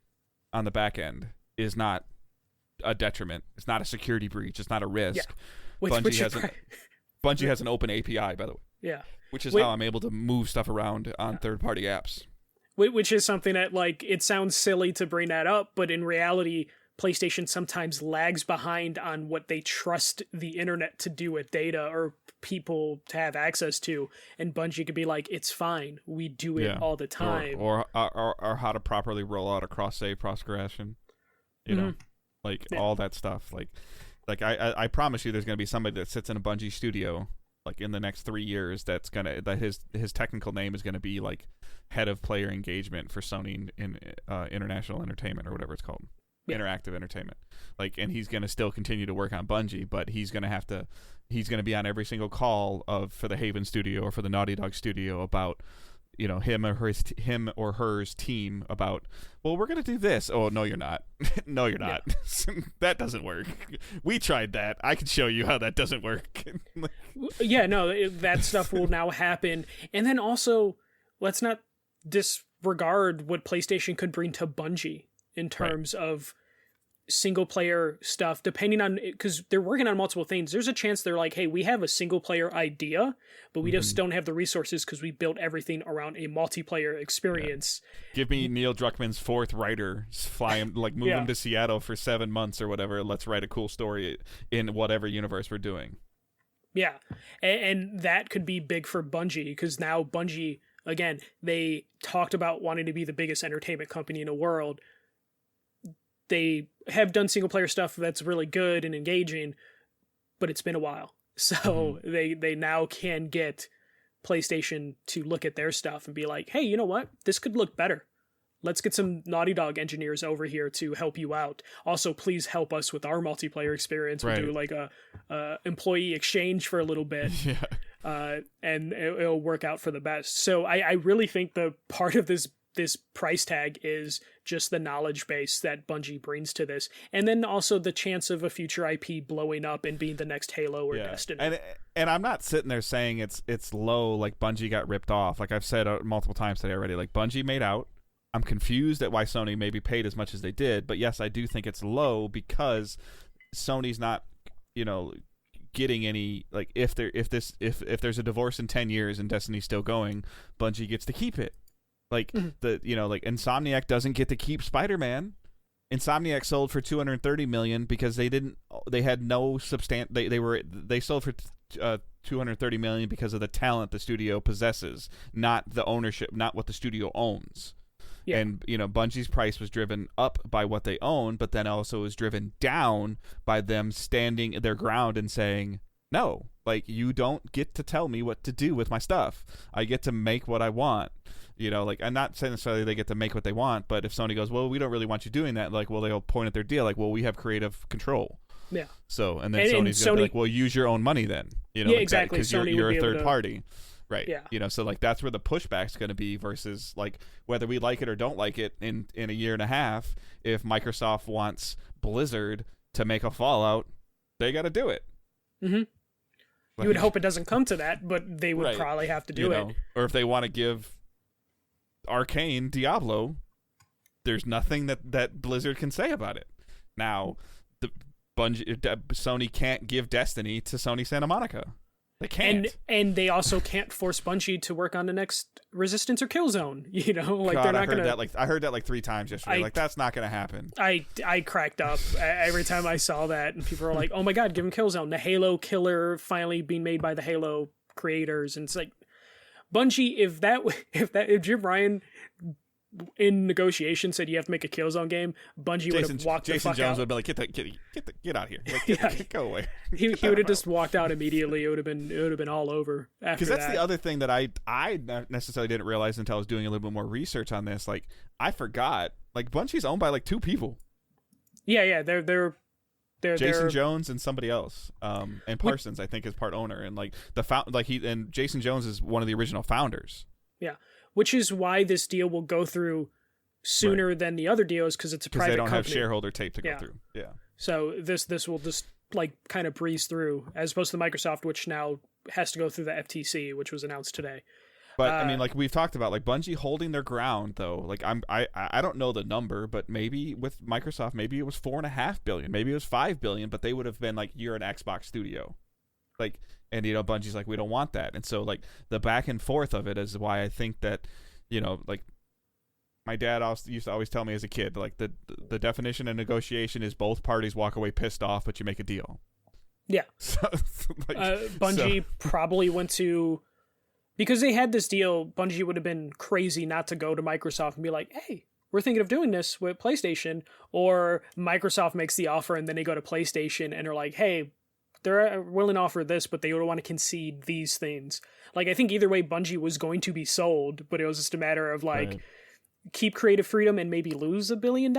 on the back end is not a detriment. It's not a security breach. It's not a risk. Yeah. Bungie has an open API, by the way. Yeah. Which is how I'm able to move stuff around on third-party apps. Which is something that, like, it sounds silly to bring that up, but in reality, PlayStation sometimes lags behind on what they trust the internet to do with data or people to have access to, and Bungie could be like, it's fine, we do it all the time. Or how to properly roll out a cross-save progression. You know? Like, all that stuff. Like I promise you there's going to be somebody that sits in a Bungie studio like in the next 3 years that his technical name is going to be like head of player engagement for Sony in International Entertainment or whatever it's called. Interactive Entertainment. Like, and he's going to still continue to work on Bungie, but he's going to be on every single call for the Haven studio or for the Naughty Dog studio about, you know, him or hers team about, well, we're going to do this. Oh, no, you're not. No, you're not. That doesn't work. We tried that. I can show you how that doesn't work. Yeah, no, that stuff will now happen. And then also, let's not disregard what PlayStation could bring to Bungie in terms of single player stuff, depending on, because they're working on multiple things. There's a chance they're like, hey, we have a single player idea, but we just don't have the resources because we built everything around a multiplayer experience. Give me Neil Druckmann's fourth writer, fly him, like move him to Seattle for 7 months or whatever. Let's write a cool story in whatever universe we're doing. Yeah, and that could be big for Bungie, because now Bungie, again, they talked about wanting to be the biggest entertainment company in the world. They have done single player stuff that's really good and engaging, but it's been a while. So they now can get PlayStation to look at their stuff and be like, hey, you know what? This could look better. Let's get some Naughty Dog engineers over here to help you out. Also, please help us with our multiplayer experience. We'll do like a employee exchange for a little bit. And it'll work out for the best. So I really think the part of this price tag is just the knowledge base that Bungie brings to this, and then also the chance of a future IP blowing up and being the next Halo or Destiny. And I'm not sitting there saying it's low, like Bungie got ripped off. Like I've said multiple times today already, like Bungie made out. I'm confused at why Sony maybe paid as much as they did, but yes, I do think it's low because Sony's not, you know, getting any, like, if there's a divorce in 10 years and Destiny's still going, Bungie gets to keep it. Like like Insomniac doesn't get to keep Spider-Man. Insomniac sold for $230 million because they had no they sold for $230 million because of the talent the studio possesses, not the ownership, not what the studio owns. Yeah. And, you know, Bungie's price was driven up by what they own, but then also was driven down by them standing their ground and saying, no, like, you don't get to tell me what to do with my stuff. I get to make what I want. You know, like, I'm not saying necessarily they get to make what they want, but if Sony goes, well, we don't really want you doing that, like, well, they'll point at their deal, like, well, we have creative control. Yeah. So, and then Sony's going to be like, well, use your own money then. You know, yeah, like exactly. Because you're a third party. Right. Yeah. You know, so, like, that's where the pushback's going to be versus, like, whether we like it or don't like it in a year and a half, if Microsoft wants Blizzard to make a Fallout, they got to do it. Mm-hmm. You would hope it doesn't come to that, but they would probably have to do it. Or if they want to give Arcane Diablo, there's nothing that Blizzard can say about it. Now, Sony can't give Destiny to Sony Santa Monica. They can't. And they also can't force Bungie to work on the next Resistance or Killzone. You know, like, God, they're not going to. I heard that like 3 times yesterday. Like, that's not going to happen. I cracked up every time I saw that, and people were like, "Oh my God, give him Killzone!" The Halo killer finally being made by the Halo creators, and it's like, Bungie, if Jim Ryan in negotiation said you have to make a Killzone game, Bungie would have walked the fuck out. Jason Jones would be like, get out of here. Like, go away. He would have just walked out immediately. It would have been all over after that. Because that's the other thing that I necessarily didn't realize until I was doing a little bit more research on this. Like, I forgot, like, Bungie's owned by like 2 people. Yeah, they're Jason Jones and somebody else, and Parsons, I think, is part owner, and like Jason Jones is one of the original founders. Yeah, which is why this deal will go through sooner than the other deals, because it's a private company. They don't have shareholder tape to go through. Yeah. So this will just like kind of breeze through, as opposed to Microsoft, which now has to go through the FTC, which was announced today. But I mean, like we've talked about, like Bungie holding their ground though. Like I don't know the number, but maybe with Microsoft, maybe it was $4.5 billion, maybe it was $5 billion, but they would have been like, you're an Xbox studio, like, and you know, Bungie's like, we don't want that, and so like the back and forth of it is why I think that, you know, like my dad also used to always tell me as a kid, like the definition of negotiation is both parties walk away pissed off, but you make a deal. Yeah. So, like, Bungie probably went to. Because they had this deal, Bungie would have been crazy not to go to Microsoft and be like, hey, we're thinking of doing this with PlayStation. Or Microsoft makes the offer and then they go to PlayStation and are like, hey, they're willing to offer this, but they would want to concede these things. Like, I think either way, Bungie was going to be sold, but it was just a matter of like, keep creative freedom and maybe lose $1 billion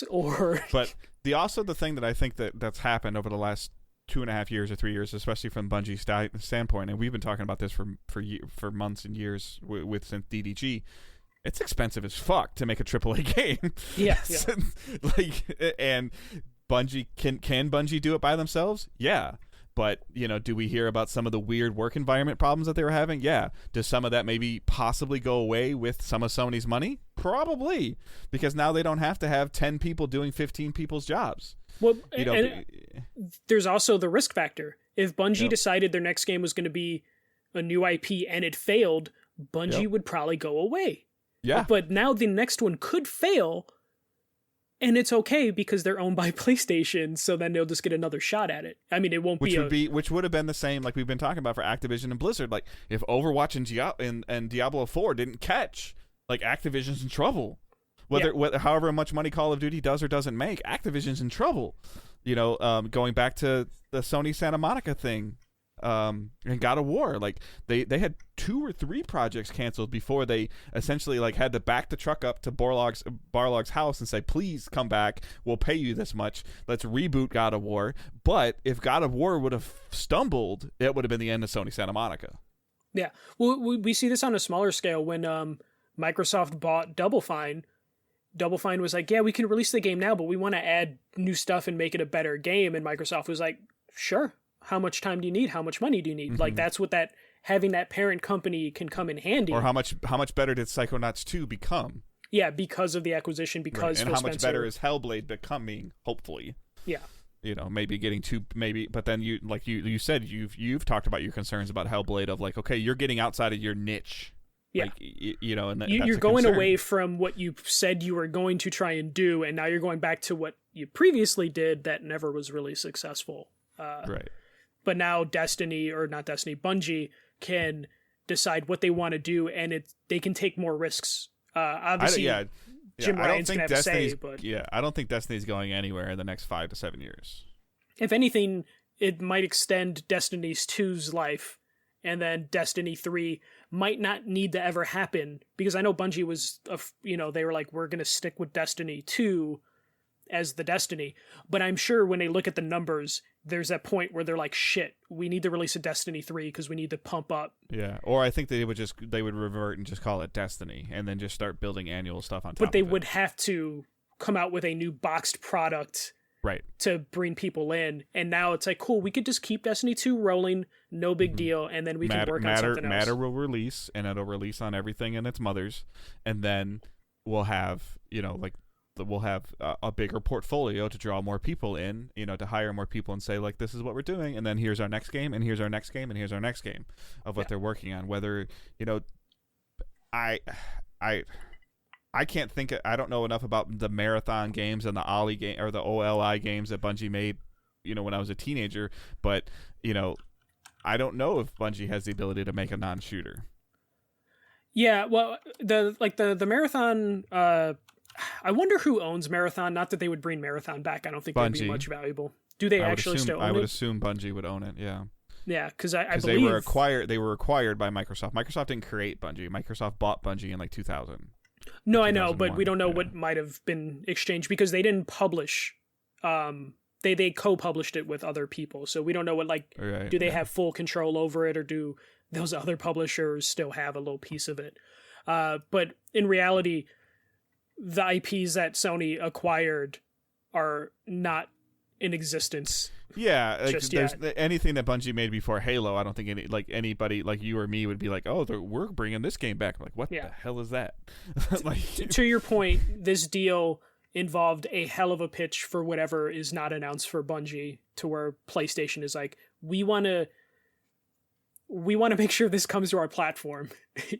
or... But the thing that I think that's happened over the last 2.5 years or 3 years, especially from Bungie's standpoint, and we've been talking about this for months and years with since DDG. It's expensive as fuck to make a AAA game. Yeah. Like, and Bungie can Bungie do it by themselves? Yeah. But, you know, do we hear about some of the weird work environment problems that they were having? Yeah. Does some of that maybe possibly go away with some of Sony's money? Probably. Because now they don't have to have 10 people doing 15 people's jobs. Well, you know, and there's also the risk factor. If Bungie decided their next game was going to be a new IP and it failed, Bungie would probably go away. Yeah. But now the next one could fail, and it's okay because they're owned by PlayStation, so then they'll just get another shot at it. I mean, it won't which would have been the same like we've been talking about for Activision and Blizzard. Like, if Overwatch and Diablo 4 didn't catch, like, Activision's in trouble. Whether however much money Call of Duty does or doesn't make, Activision's in trouble. You know, going back to the Sony Santa Monica thing, and God of War, like they had 2 or 3 projects canceled before they essentially like had to back the truck up to Barlog's house and say, please come back, we'll pay you this much, let's reboot God of War. But if God of War would have stumbled, it would have been the end of Sony Santa Monica. Yeah, well, we see this on a smaller scale when Microsoft bought Double Fine. Double Fine was like, yeah, we can release the game now, but we want to add new stuff and make it a better game. And Microsoft was like, sure. How much time do you need? How much money do you need? Mm-hmm. Like, that's what having that parent company can come in handy. Or how much better did Psychonauts 2 become? Yeah, because of the acquisition, because and Phil how Spencer, much better is Hellblade becoming, hopefully. Yeah. You know, maybe getting but then you said, you've talked about your concerns about Hellblade of like, okay, you're getting outside of your niche. Yeah. Like, you know, and you're going away from what you said you were going to try and do, and now you're going back to what you previously did that never was really successful. Right. But now Bungie can decide what they want to do, and they can take more risks. Obviously, Jim Ryan's going to have a say, but I don't think Destiny's going anywhere in the next 5 to 7 years. If anything, it might extend Destiny 2's life, and then Destiny 3 might not need to ever happen, because I know Bungie was, they were like, we're going to stick with Destiny 2 as the Destiny, but I'm sure when they look at the numbers, there's that point where they're like, shit, we need to release a Destiny 3 because we need to pump up. Yeah, or I think they would revert and just call it Destiny and then just start building annual stuff on top of it. But they would have to come out with a new boxed product, right, to bring people in. And now it's like, cool, we could just keep Destiny 2 rolling, no big deal, and then we can work on something else. Matter will release, and it'll release on everything and its mothers, and then we'll have, we'll have a bigger portfolio to draw more people in, to hire more people and say, like, this is what we're doing, and then here's our next game, and here's our next game, and here's our next game of what they're working on. Whether, I can't think. I don't know enough about the marathon games and the Ollie game or the OLI games that Bungie made, when I was a teenager. But I don't know if Bungie has the ability to make a non-shooter. Yeah, well, the marathon. I wonder who owns Marathon. Not that they would bring Marathon back. I don't think that'd be much valuable. Do they actually still own it? I would assume Bungie would own it. Yeah. Yeah, because I believe they were acquired. They were acquired by Microsoft. Microsoft didn't create Bungie. Microsoft bought Bungie in like 2000. No, I know, but we don't know what might have been exchanged because they didn't publish. They co-published it with other people, so we don't know what do they have full control over it, or do those other publishers still have a little piece of it? But in reality, the IPs that Sony acquired are not in existence. Yeah, like just there's yet. anything that Bungie made before Halo. I don't think anybody like you or me would be like, oh, we're bringing this game back. I'm like, what the hell is that? Like, to your point, this deal involved a hell of a pitch for whatever is not announced for Bungie, to where PlayStation is like, we want to make sure this comes to our platform,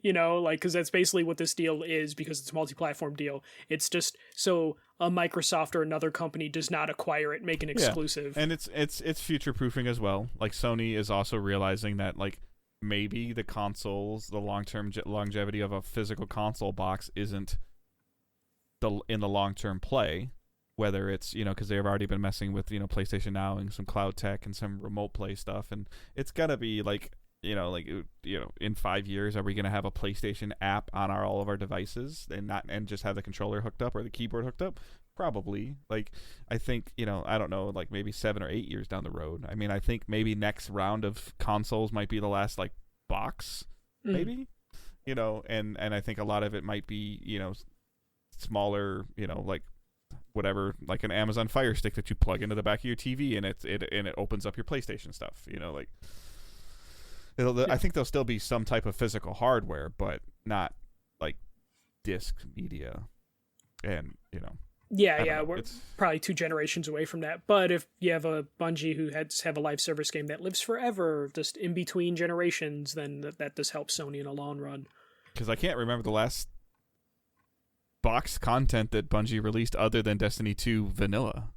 like, because that's basically what this deal is, because it's a multi-platform deal. It's just so a Microsoft or another company does not acquire it, make an exclusive. And it's future proofing as well. Like, Sony is also realizing that, like, maybe the consoles, the long-term longevity of a physical console box isn't in the long-term play, whether it's, because they've already been messing with, PlayStation Now and some cloud tech and some remote play stuff, and it's gotta be like, in 5 years, are we going to have a PlayStation app on all of our devices and just have the controller hooked up or the keyboard hooked up? Probably. Like, I think, I don't know, like maybe 7 or 8 years down the road. I mean, I think maybe next round of consoles might be the last, like, box, maybe, and I think a lot of it might be, smaller, like, whatever, like an Amazon Fire Stick that you plug into the back of your TV and it opens up your PlayStation stuff, like. I think there'll still be some type of physical hardware, but not like disc media, and we're probably 2 generations away from that. But if you have a Bungie who have a live service game that lives forever, just in between generations, then that does help Sony in the long run. Because I can't remember the last boxed content that Bungie released other than Destiny 2 vanilla.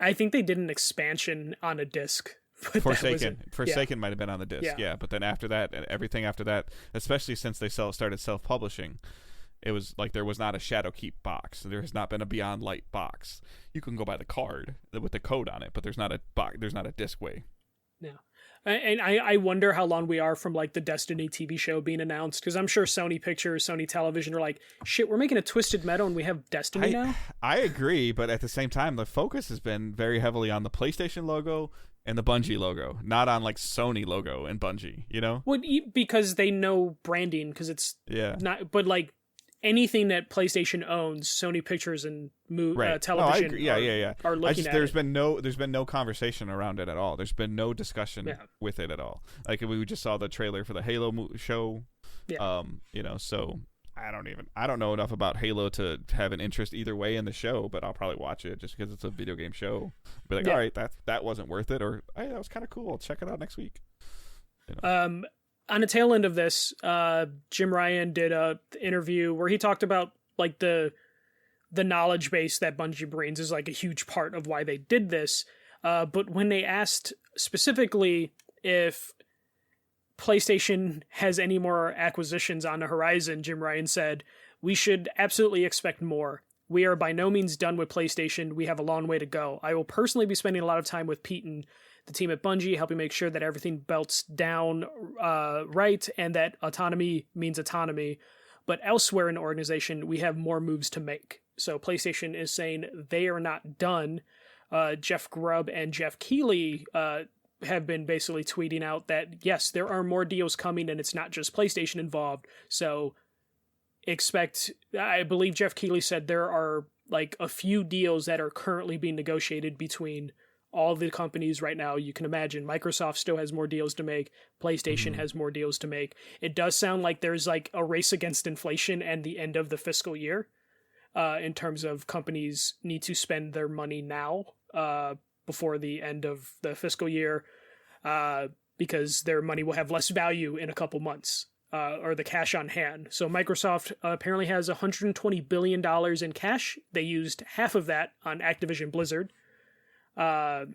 I think they did an expansion on a disc. Forsaken might have been on the disc, but then after that, and everything after that, especially since they started self-publishing, it was like there was not a Shadowkeep box. There has not been a Beyond Light box. You can go buy the card with the code on it, but there's not a box. There's not a disc way. Yeah, and I wonder how long we are from like the Destiny TV show being announced, because I'm sure Sony Pictures, Sony Television are like, shit, we're making a Twisted Metal and we have Destiny now. I agree, but at the same time, the focus has been very heavily on the PlayStation logo and the Bungie logo, not on like Sony logo and Bungie, Well, because they know branding, because it's not, but like anything that PlayStation owns, Sony Pictures and television are looking at there's been no conversation around it at all. There's been no discussion with it at all. Like, we just saw the trailer for the Halo show, so I don't know enough about Halo to have an interest either way in the show, but I'll probably watch it just because it's a video game show. Be like, all right, that wasn't worth it, or hey, that was kind of cool. I'll check it out next week. On the tail end of this, Jim Ryan did a interview where he talked about like the knowledge base that Bungie brings is like a huge part of why they did this. But when they asked specifically if PlayStation has any more acquisitions on the horizon, Jim Ryan said, "We should absolutely expect more. We are by no means done with PlayStation. We have a long way to go. I will personally be spending a lot of time with Pete and the team at Bungie, helping make sure that everything belts down right, and that autonomy means autonomy. But elsewhere in the organization, we have more moves to make." So PlayStation is saying they are not done. Jeff Grubb and Jeff Keighley have been basically tweeting out that, yes, there are more deals coming, and it's not just PlayStation involved. So I believe Jeff Keighley said there are like a few deals that are currently being negotiated between all the companies right now. You can imagine Microsoft still has more deals to make. PlayStation has more deals to make. It does sound like there's like a race against inflation and the end of the fiscal year, in terms of companies need to spend their money now, before the end of the fiscal year, because their money will have less value in a couple months, or the cash on hand. So Microsoft apparently has $120 billion in cash. They used half of that on Activision Blizzard. That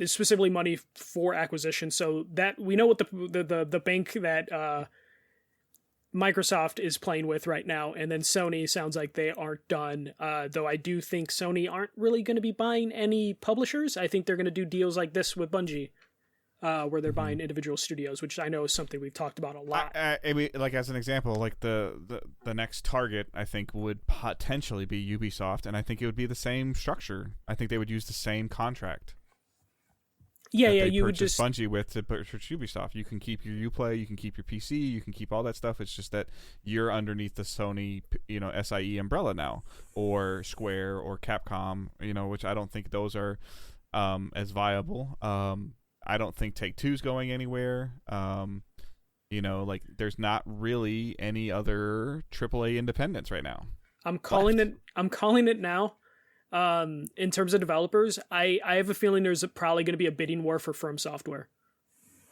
is specifically money for acquisition. So that we know what the bank that Microsoft is playing with right now, and then Sony sounds like they aren't done. Though I do think Sony aren't really going to be buying any publishers. I think they're going to do deals like this with Bungie, where they're buying individual studios, which I know is something we've talked about a lot. I mean, like as an example, like the next target I think would potentially be Ubisoft, and I think it would be the same structure. I think they would use the same contract. Yeah, that yeah, they you would purchased just Bungie with to purchase Ubisoft. You can keep your Uplay, you can keep your PC, you can keep all that stuff. It's just that you're underneath the Sony, SIE umbrella now, or Square or Capcom, which I don't think those are as viable. I don't think Take-Two's going anywhere. Like there's not really any other AAA independents right now. I'm calling it now. In terms of developers, I have a feeling there's probably going to be a bidding war for From Software.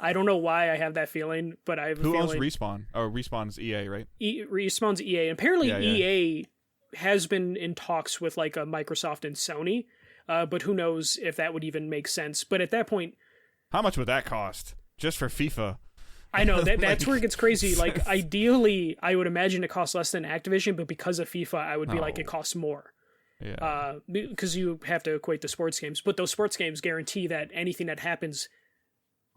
I don't know why I have that feeling, but I have a feeling. Who owns Respawn? Oh, Respawn's EA, right? Respawn's EA. And apparently Yeah. EA has been in talks with like a Microsoft and Sony, but who knows if that would even make sense. But at that point... How much would that cost? Just for FIFA? I know, that's where it gets crazy. Like, ideally, I would imagine it costs less than Activision, but because of FIFA, I would be like, it costs more. Yeah. Because you have to equate the sports games, but those sports games guarantee that anything that happens,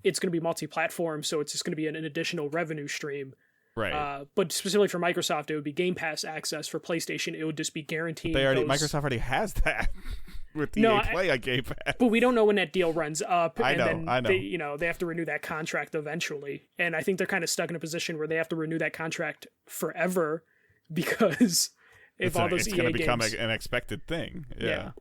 it's going to be multi-platform, so it's just going to be an additional revenue stream. Right. But specifically for Microsoft, it would be Game Pass access. For PlayStation, it would just be guaranteed. Microsoft already has that with the EA Play on Game Pass. But we don't know when that deal runs up. I know. They have to renew that contract eventually, and I think they're kind of stuck in a position where they have to renew that contract forever because. If all those it's EA going to become games, an expected thing. Yeah.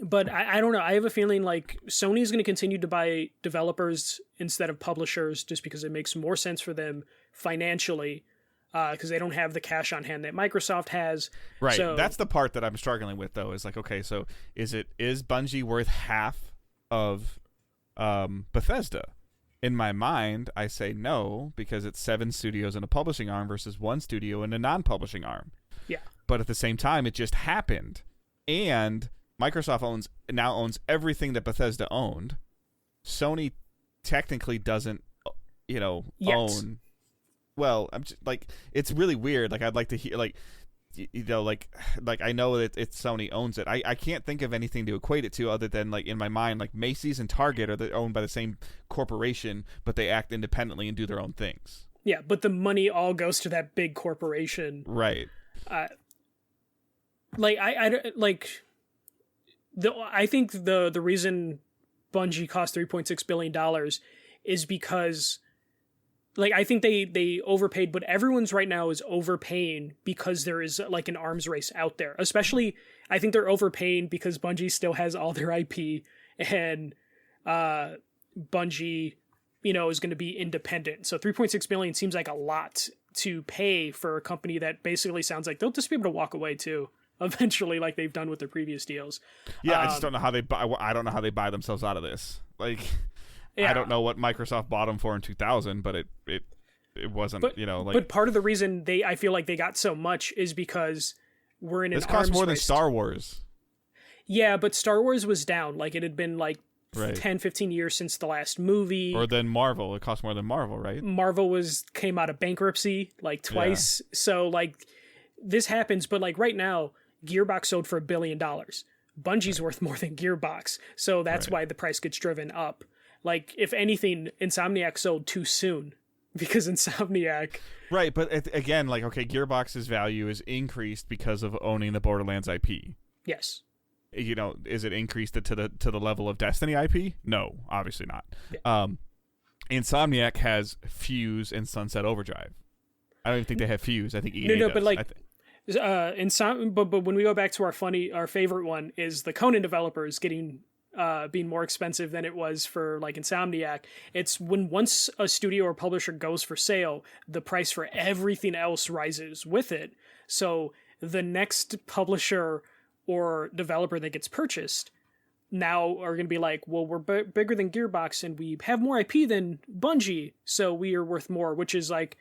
But I don't know. I have a feeling like Sony's going to continue to buy developers instead of publishers just because it makes more sense for them financially because they don't have the cash on hand that Microsoft has. Right. So, that's the part that I'm struggling with, though, is like, okay, so is Bungie worth half of Bethesda? In my mind, I say no because it's 7 studios and a publishing arm versus 1 studio and a non-publishing arm. Yeah. But at the same time, it just happened. And Microsoft now owns everything that Bethesda owned. Sony technically doesn't, own. Well, I'm just like, it's really weird. Like, I'd like to hear, like I know that it's Sony owns it. I can't think of anything to equate it to other than, like, in my mind, like Macy's and Target are owned by the same corporation, but they act independently and do their own things. Yeah, but the money all goes to that big corporation. Right. I think the reason Bungie cost $3.6 billion is because, like, I think they overpaid, but everyone's right now is overpaying because there is like an arms race out there. Especially, I think they're overpaying because Bungie still has all their IP and Bungie, is going to be independent. So $3.6 billion seems like a lot to pay for a company that basically sounds like they'll just be able to walk away too eventually, like they've done with their previous deals. Yeah, I just don't know how they buy. I don't know how they buy themselves out of this. Like, I don't know what Microsoft bought them for in 2000, but it wasn't. But part of the reason I feel like they got so much is because we're in an arms race. This costs more than Star Wars. Yeah, but Star Wars was down. Like, it had been like right. 10, 15 years since the last movie. Or then Marvel. It cost more than Marvel, right? Marvel came out of bankruptcy like twice. Yeah. So, like, this happens. But, like, right now, Gearbox sold for $1 billion. Bungie's worth more than Gearbox. So that's why the price gets driven up. Like, if anything, Insomniac sold too soon because Insomniac... Right, but again, like, okay, Gearbox's value is increased because of owning the Borderlands IP. Yes. Is it increased to the level of Destiny IP? No, obviously not. Yeah. Insomniac has Fuse and Sunset Overdrive. I don't even think they have Fuse. I think EA does. But like, but when we go back to our favorite one is the Conan developers getting being more expensive than it was for like Insomniac. It's once a studio or publisher goes for sale, the price for everything else rises with it. So the next publisher or developer that gets purchased now are going to be like, well, we're bigger than Gearbox and we have more IP than Bungie, so we are worth more, which is like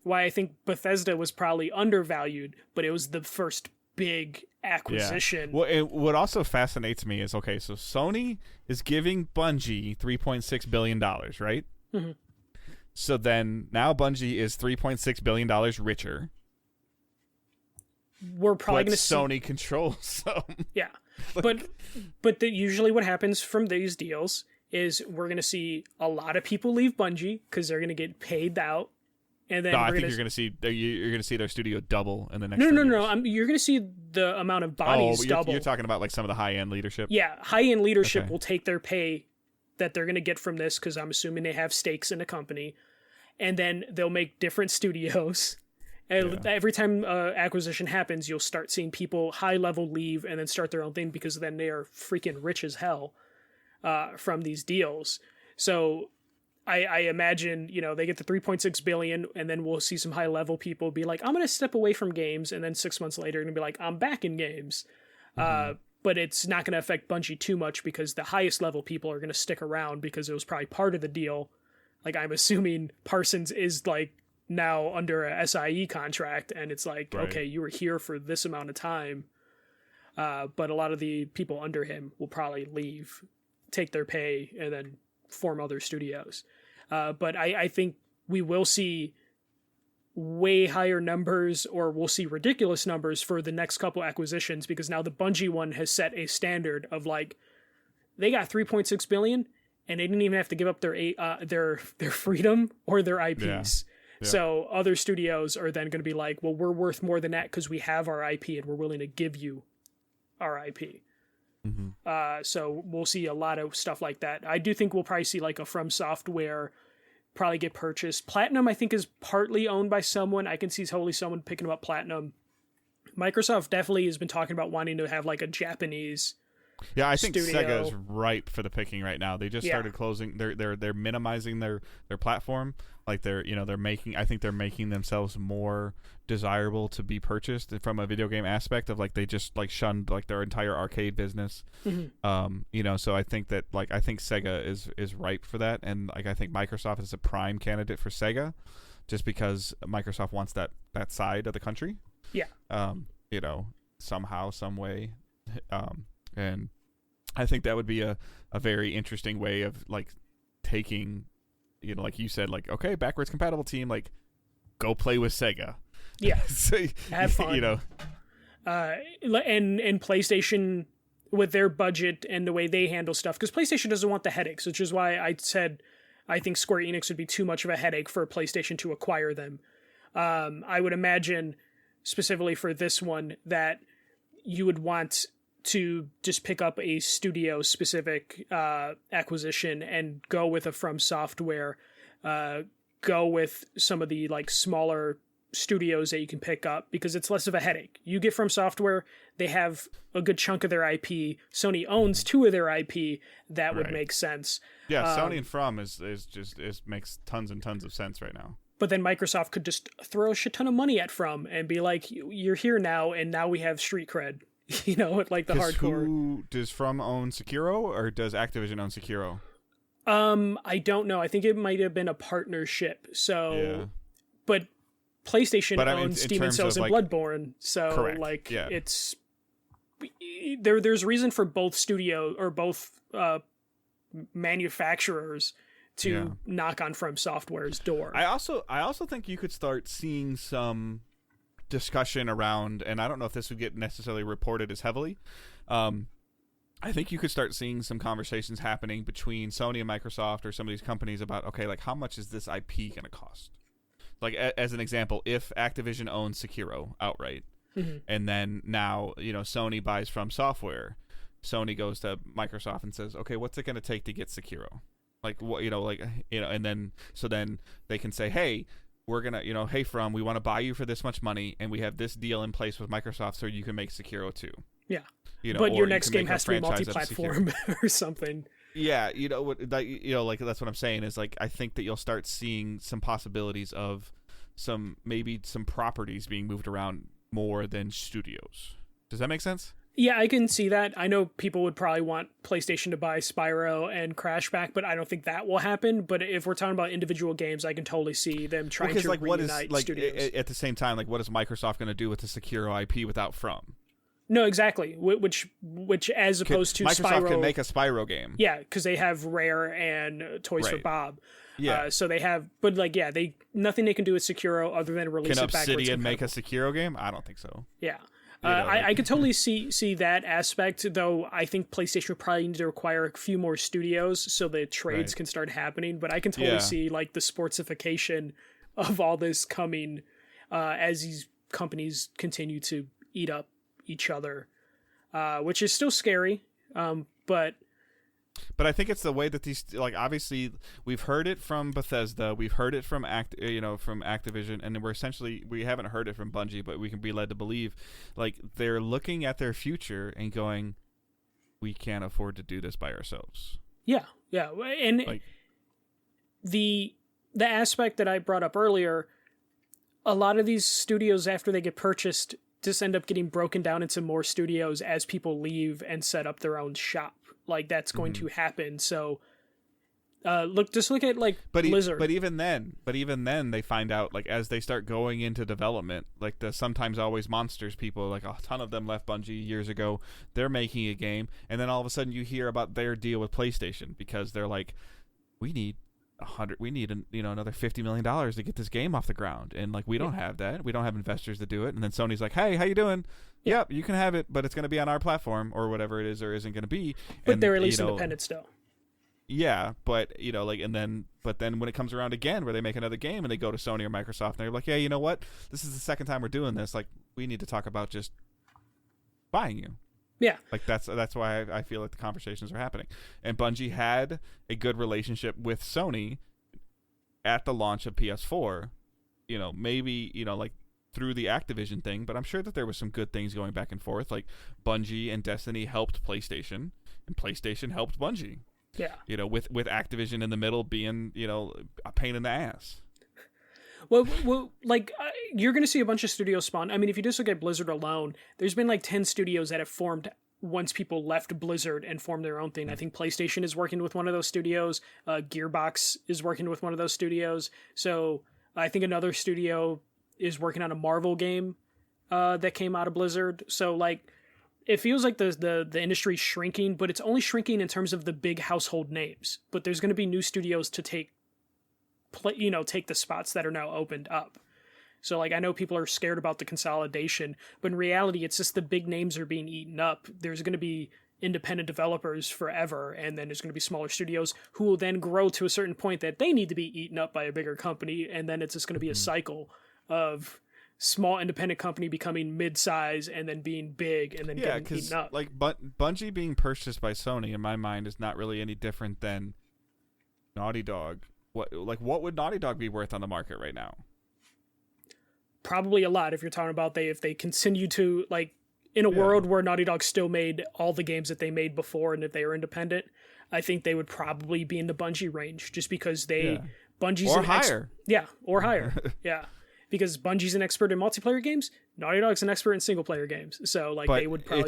why I think Bethesda was probably undervalued, but it was the first big acquisition. Yeah. Well, what also fascinates me is, okay, so Sony is giving Bungie $3.6 billion, right? Mm-hmm. So then now Bungie is $3.6 billion richer. We're probably going to Sony controls them. Yeah. But usually what happens from these deals is we're going to see a lot of people leave Bungie because they're going to get paid out. And then I think you're going to see their studio double in the next. No. You're going to see the amount of bodies double. You're talking about like some of the high end leadership. Yeah, high end leadership will take their pay that they're going to get from this, because I'm assuming they have stakes in the company, and then they'll make different studios. And every time acquisition happens, you'll start seeing people high level leave and then start their own thing, because then they are freaking rich as hell from these deals. So I imagine, they get the 3.6 billion, and then we'll see some high level people be like, I'm going to step away from games. And then 6 months later, going to be like, I'm back in games. But it's not going to affect Bungie too much, because the highest level people are going to stick around, because it was probably part of the deal. Like, I'm assuming Parsons is like now under a SIE contract, and it's like, okay, you were here for this amount of time. But a lot of the people under him will probably leave, take their pay, and then form other studios. But I think we will see way higher numbers, or we'll see ridiculous numbers for the next couple acquisitions, because now the Bungie one has set a standard of like, they got 3.6 billion and they didn't even have to give up their freedom or their IPs. Yeah. So other studios are then going to be like, well, we're worth more than that because we have our IP and we're willing to give you our IP. So we'll see a lot of stuff like that. I do think we'll probably see like a From Software probably get purchased. Platinum, I think, is partly owned by someone. I can see totally someone picking up Platinum. Microsoft definitely has been talking about wanting to have like a Japanese I think studio. Sega is ripe for the picking right now. They just started closing. They're minimizing their platform. Like they're making. I think they're making themselves more desirable to be purchased from a video game aspect of like they just like shunned like their entire arcade business. So I think that I think Sega is ripe for that, and like I think Microsoft is a prime candidate for Sega, just because Microsoft wants that side of the country. Somehow, some way. And I think that would be a very interesting way of like taking, like you said, like, okay, backwards compatible team, like go play with Sega. Yeah. So, have fun. And PlayStation with their budget and the way they handle stuff, because PlayStation doesn't want the headaches, which is why I said I think Square Enix would be too much of a headache for PlayStation to acquire them. I would imagine specifically for this one that you would want to just pick up a studio specific acquisition and go with a From Software, go with some of the like smaller studios that you can pick up, because it's less of a headache. You get From Software, they have a good chunk of their IP. Sony owns 2 of their IP. That would make sense. Yeah, Sony and From is makes tons and tons of sense right now. But then Microsoft could just throw a shit ton of money at From and be like, you're here now, and now we have street cred. Like the hardcore. Who does From own Sekiro, or does Activision own Sekiro? I don't know. I think it might have been a partnership. So, but PlayStation owns Demon's Souls and Bloodborne. So, it's there's reason for both studio or both manufacturers to knock on From Software's door. I also think you could start seeing some discussion around, and I don't know if this would get necessarily reported as heavily. I think you could start seeing some conversations happening between Sony and Microsoft or some of these companies about, okay, like how much is this IP going to cost? Like as an example, if Activision owns Sekiro outright, and then now Sony buys From Software, Sony goes to Microsoft and says, okay, what's it going to take to get Sekiro? Like what and then so then they can say, hey, we're gonna, hey, From, we want to buy you for this much money, and we have this deal in place with Microsoft, so you can make Sekiro too. Yeah, but your next game has to be multi-platform or something. Yeah, like that's what I'm saying is like I think that you'll start seeing some possibilities of some properties being moved around more than studios. Does that make sense? Yeah, I can see that. I know people would probably want PlayStation to buy Spyro and Crash back, but I don't think that will happen. But if we're talking about individual games, I can totally see them trying to reunite studios. At the same time, like what is Microsoft going to do with the Sekiro IP without From? No, exactly. Which as opposed to Microsoft Spyro, can make a Spyro game. Yeah, because they have Rare and Toys for Bob. Yeah. So they have, but nothing they can do with Sekiro other than release it backwards. Can Obsidian make a Sekiro game? I don't think so. Yeah. I could totally see that aspect, though I think PlayStation would probably need to require a few more studios so the trades can start happening. But I can totally see like the sportsification of all this coming as these companies continue to eat up each other, which is still scary. But But I think it's the way that these, like, obviously we've heard it from Bethesda, we've heard it from from Activision, and we haven't heard it from Bungie, but we can be led to believe, like, they're looking at their future and going, we can't afford to do this by ourselves. Yeah, and like, the aspect that I brought up earlier, a lot of these studios after they get purchased just end up getting broken down into more studios as people leave and set up their own shop. Like, that's going to happen. So look at like Blizzard. But even then they find out, like, as they start going into development, like the Sometimes Always Monsters people, like a ton of them left Bungie years ago. They're making a game, and then all of a sudden you hear about their deal with PlayStation because they're like, we need another $50 million to get this game off the ground, and like we don't have that. We don't have investors to do it. And then Sony's like, hey, how you doing? Yep, you can have it, but it's going to be on our platform or whatever it is or isn't going to be. But and, they're at least independent still. Yeah, but but then when it comes around again where they make another game and they go to Sony or Microsoft and they're like, yeah, you know what? This is the second time we're doing this. Like, we need to talk about just buying you. Yeah. Like, that's why I feel like the conversations are happening. And Bungie had a good relationship with Sony at the launch of PS4. Maybe, like, through the Activision thing, but I'm sure that there was some good things going back and forth. Like, Bungie and Destiny helped PlayStation, and PlayStation helped Bungie. Yeah. With Activision in the middle being, a pain in the ass. Well, like, you're going to see a bunch of studios spawn. I mean, if you just look at Blizzard alone, there's been like 10 studios that have formed once people left Blizzard and formed their own thing. I think PlayStation is working with one of those studios. Gearbox is working with one of those studios. So I think another studio is working on a Marvel game that came out of Blizzard. So, like, it feels like the industry's shrinking, but it's only shrinking in terms of the big household names. But there's going to be new studios to take the spots that are now opened up. So, like, I know people are scared about the consolidation, but in reality, it's just the big names are being eaten up. There's going to be independent developers forever, and then there's going to be smaller studios who will then grow to a certain point that they need to be eaten up by a bigger company, and then it's just going to be a cycle of small independent company becoming mid-size and then being big and then getting eaten up. Like, Bungie being purchased by Sony, in my mind, is not really any different than Naughty Dog. What would Naughty Dog be worth on the market right now? Probably a lot if you're talking about if they continue to, like, in a world where Naughty Dog still made all the games that they made before, and if they were independent, I think they would probably be in the Bungie range just because Bungie's or higher. Or higher. Yeah. Because Bungie's an expert in multiplayer games, Naughty Dog's an expert in single player games. So, like, but they would probably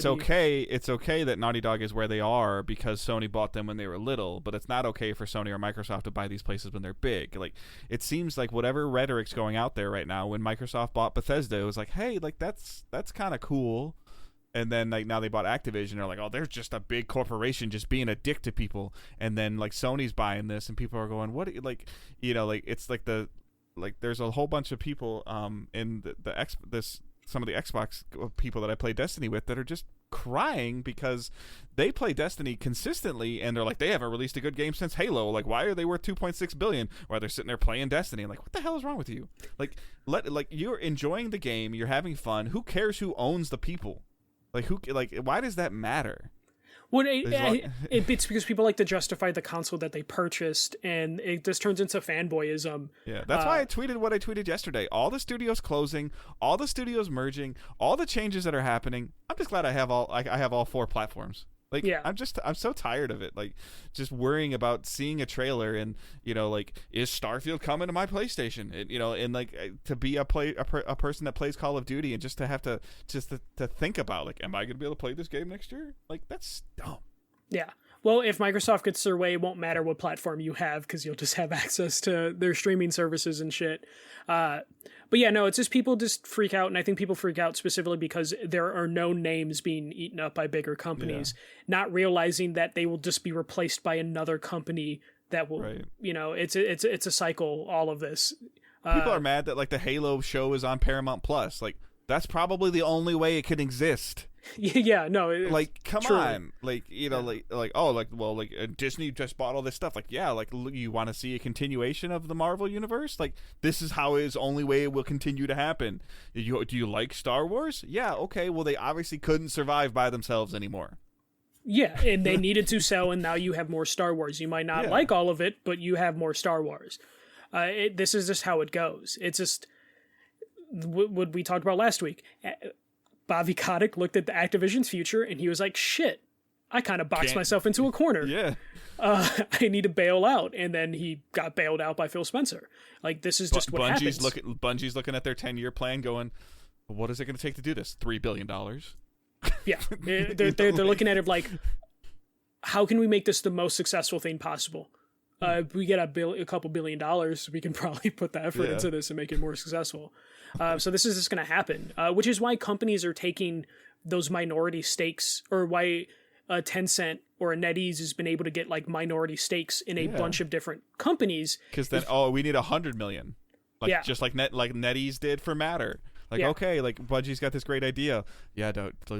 it's okay that Naughty Dog is where they are because Sony bought them when they were little, but it's not okay for Sony or Microsoft to buy these places when they're big. Like, it seems like whatever rhetoric's going out there right now, when Microsoft bought Bethesda, it was like, hey, like, that's kind of cool. And then, like, now they bought Activision, they're like, oh, there's just a big corporation just being a dick to people. And then, like, Sony's buying this and people are going, what, like, it's like there's a whole bunch of people in some of the Xbox people that I play Destiny with that are just crying because they play Destiny consistently and they're like, they haven't released a good game since Halo. Like, why are they worth $2.6 billion while they're sitting there playing Destiny? Like, what the hell is wrong with you? Like, you're enjoying the game, you're having fun. Who cares who owns the people? Why does that matter? Well, it's because people like to justify the console that they purchased, and it just turns into fanboyism. Yeah, that's why I tweeted what I tweeted yesterday. All the studios closing, all the studios merging, all the changes that are happening. I'm just glad I have all 4 platforms. Like, yeah. I'm so tired of it. Like, just worrying about seeing a trailer and, like, is Starfield coming to my PlayStation? And like, to be a person that plays Call of Duty and just to have to think about, like, am I going to be able to play this game next year? Like, that's dumb. Yeah. Well, if Microsoft gets their way, it won't matter what platform you have because you'll just have access to their streaming services and shit. But yeah, no, it's just people just freak out, and I think people freak out specifically because there are no names being eaten up by bigger companies, not realizing that they will just be replaced by another company that will, it's a cycle, all of this. People are mad that, like, the Halo show is on Paramount Plus. Like, that's probably the only way it can exist. Yeah, no, like, come on, like, Disney just bought all this stuff. Like, yeah, like, you want to see a continuation of the Marvel universe? Like, this is how is only way it will continue to happen. Do you like Star Wars? Yeah, okay. Well, they obviously couldn't survive by themselves anymore. Yeah, and they needed to sell, and now you have more Star Wars. You might not like all of it, but you have more Star Wars. This is just how it goes. It's just what we talked about last week. Bobby Kotick looked at the Activision's future, and he was like, shit, I kind of boxed myself into a corner. Yeah. I need to bail out. And then he got bailed out by Phil Spencer. Like, this is just what happens. Bungie's looking at their 10-year plan going, what is it going to take to do this? $3 billion? Yeah. They're looking at it like, how can we make this the most successful thing possible? If we get a couple $1 billion, we can probably put the effort into this and make it more successful. So this is just going to happen, which is why companies are taking those minority stakes, or why Tencent or a NetEase has been able to get like minority stakes in a bunch of different companies. Because then, we need 100 million, just like NetEase did for Matter. Like, okay, like Bungie's got this great idea. Yeah,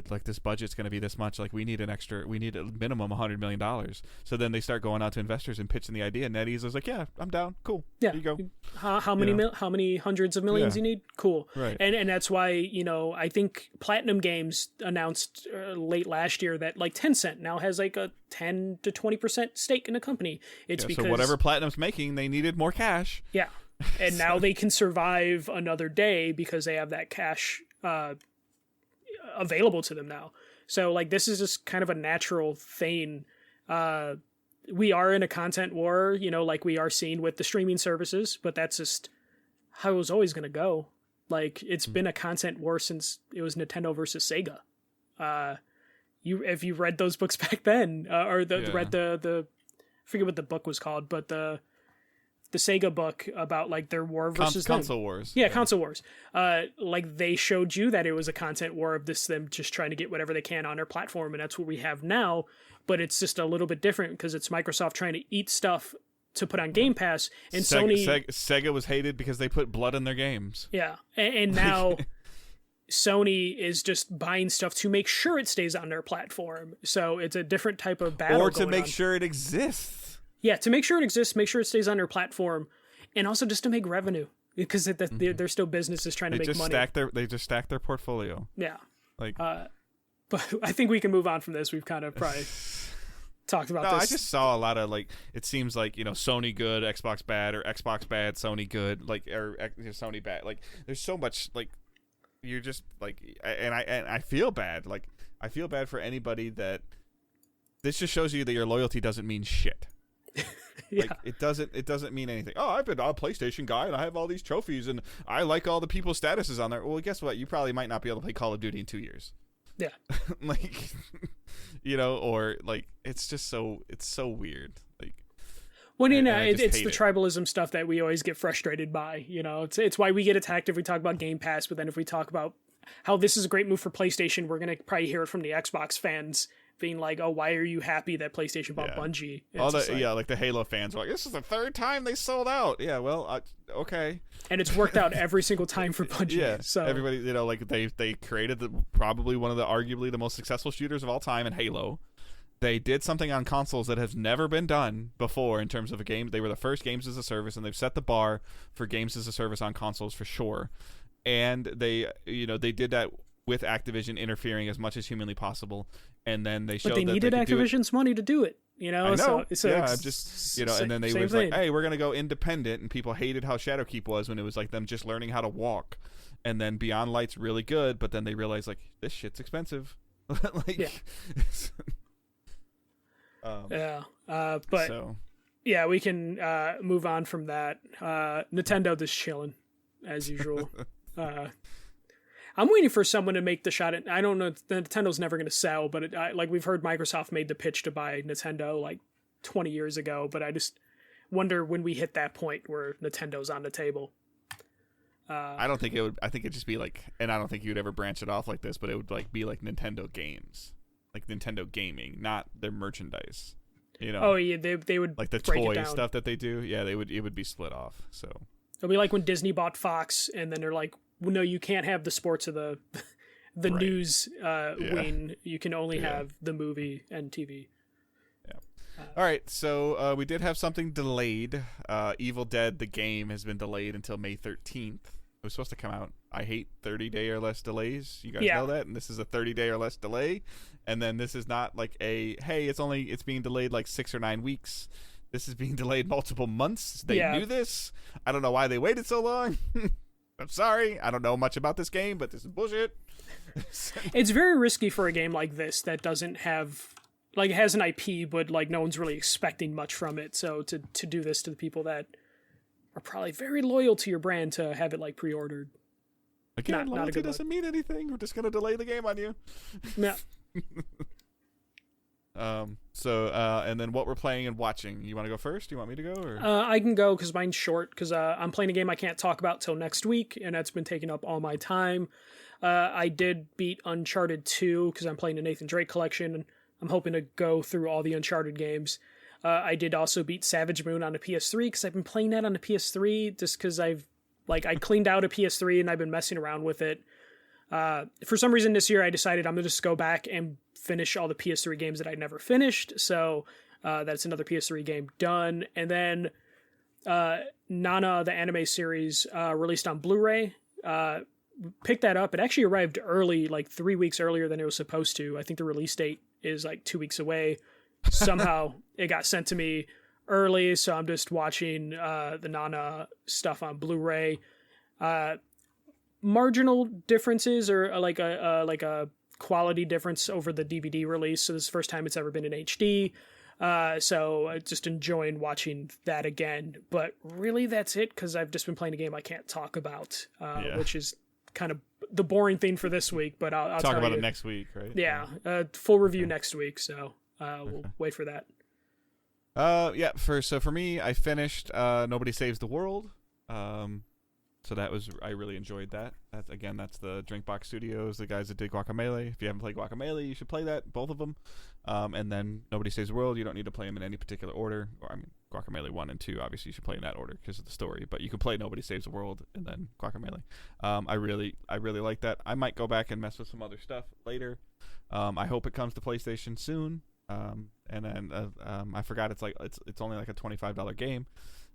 like this budget's going to be this much. Like we need a minimum $100 million. So then they start going out to investors and pitching the idea. And NetEase is like, yeah, I'm down. Cool. Yeah. Here you go. How many hundreds of millions you need? Cool. Right. And that's why, I think Platinum Games announced late last year that like Tencent now has like a 10 to 20% stake in the company. It's because so whatever Platinum's making, they needed more cash. Yeah. And now they can survive another day because they have that cash available to them now. So like this is just kind of a natural thing. We are in a content war, like we are seeing with the streaming services, but that's just how it was always going to go. Like it's been a content war since it was Nintendo versus Sega. If you read those books back then, or read the I forget what the book was called, but the Sega book about like their war versus console wars. Yeah, console wars. Like they showed you that it was a content war of them just trying to get whatever they can on their platform, and that's what we have now. But it's just a little bit different because it's Microsoft trying to eat stuff to put on Game Pass, and Sega was hated because they put blood in their games. Yeah, and now Sony is just buying stuff to make sure it stays on their platform. So it's a different type of battle. Or to make sure it exists. Yeah, to make sure it exists, make sure it stays on their platform, and also just to make revenue because they're still businesses trying to make money. They just stack their portfolio. Yeah, like. But I think we can move on from this. We've kind of probably talked about this. I just saw a lot of like. It seems like Sony good, Xbox bad, or Xbox bad, Sony good, like or Sony bad. Like there's so much like. You're just like, and I feel bad. Like I feel bad for anybody that. This just shows you that your loyalty doesn't mean shit. Like it doesn't mean anything. Oh, I've been a PlayStation guy and I have all these trophies and I like all the people's statuses on there. Well, guess what? You probably might not be able to play Call of Duty in 2 years. Yeah. Like, or like it's so weird. Like, well, it's the tribalism stuff that we always get frustrated by. It's why we get attacked if we talk about Game Pass, but then if we talk about how this is a great move for PlayStation, we're gonna probably hear it from the Xbox fans. Being like, oh, why are you happy that PlayStation bought Bungie? Like the Halo fans are like, this is the third time they sold out. Yeah, well, okay. And it's worked out every single time for Bungie. Yeah, so everybody, like they created probably one of the arguably the most successful shooters of all time in Halo. They did something on consoles that has never been done before in terms of a game. They were the first games as a service, and they've set the bar for games as a service on consoles for sure. And they did that with Activision interfering as much as humanly possible. And then they showed that they needed Activision's money to do it, I know. So yeah, I'm just and then they were like, "Hey, we're gonna go independent," and people hated how Shadowkeep was when it was like them just learning how to walk. And then Beyond Light's really good, but then they realized like this shit's expensive. We can move on from that. Nintendo just chilling as usual. I'm waiting for someone to make the shot at. I don't know. Nintendo's never going to sell, but like we've heard, Microsoft made the pitch to buy Nintendo like 20 years ago. But I just wonder when we hit that point where Nintendo's on the table. I don't think it would. I think it'd just be like, and I don't think you'd ever branch it off like this, but it would like be like Nintendo games, like Nintendo gaming, not their merchandise. Oh yeah, they would like the toy stuff that they do. Yeah, it would be split off. So it'll be like when Disney bought Fox, and then they're like, well, no, you can't have the sports of the news wing. You can only have the movie and TV. Yeah. All right, so we did have something delayed. Evil Dead, the game, has been delayed until May 13th. was supposed to come out. I hate 30-day or less delays. You guys Yeah. know that, and this is a 30-day or less delay. And then this is not like it's being delayed like 6 or 9 weeks. This is being delayed multiple months. They knew this. I don't know why they waited so long. I'm sorry. I don't know much about this game, but this is bullshit. It's very risky for a game like this that doesn't have, like, it has an IP, but like no one's really expecting much from it. So to do this to the people that are probably very loyal to your brand, to have it like pre-ordered. Again, not a loyalty good doesn't mean anything. We're just gonna delay the game on you. Yeah. And then what we're playing and watching. You want to go first? Do you want me to go? Or? I can go because mine's short, because I'm playing a game I can't talk about till next week, and that's been taking up all my time. I did beat Uncharted 2 because I'm playing the Nathan Drake collection, and I'm hoping to go through all the Uncharted games. I did also beat Savage Moon on the PS3 because I've been playing that on the PS3 just because I cleaned out a PS3 and I've been messing around with it. For some reason this year I decided I'm going to just go back and finish all the PS3 games that I never finished. So that's another PS3 game done. And then Nana, the anime series, released on Blu-ray. Picked that up. It actually arrived early, like 3 weeks earlier than it was supposed to. I think the release date is like 2 weeks away. Somehow it got sent to me early, so I'm just watching the Nana stuff on Blu-ray. Marginal differences, or like a quality difference over the DVD release. So this is the first time it's ever been in HD. So just enjoying watching that again. But really, that's it, because I've just been playing a game I can't talk about, which is kind of the boring thing for this week. But I'll talk tell about you. it next week, right? Yeah, full review next week. So we'll wait for that. For me, I finished Nobody Saves the World. So I really enjoyed that. That's the Drinkbox Studios, the guys that did Guacamelee. If you haven't played Guacamelee, you should play that, both of them. And then Nobody Saves the World, you don't need to play them in any particular order. Guacamelee 1 and 2, obviously you should play in that order because of the story, but you can play Nobody Saves the World and then Guacamelee. I really like that. I might go back and mess with some other stuff later. I hope it comes to PlayStation soon. And then I forgot it's only like a $25 game.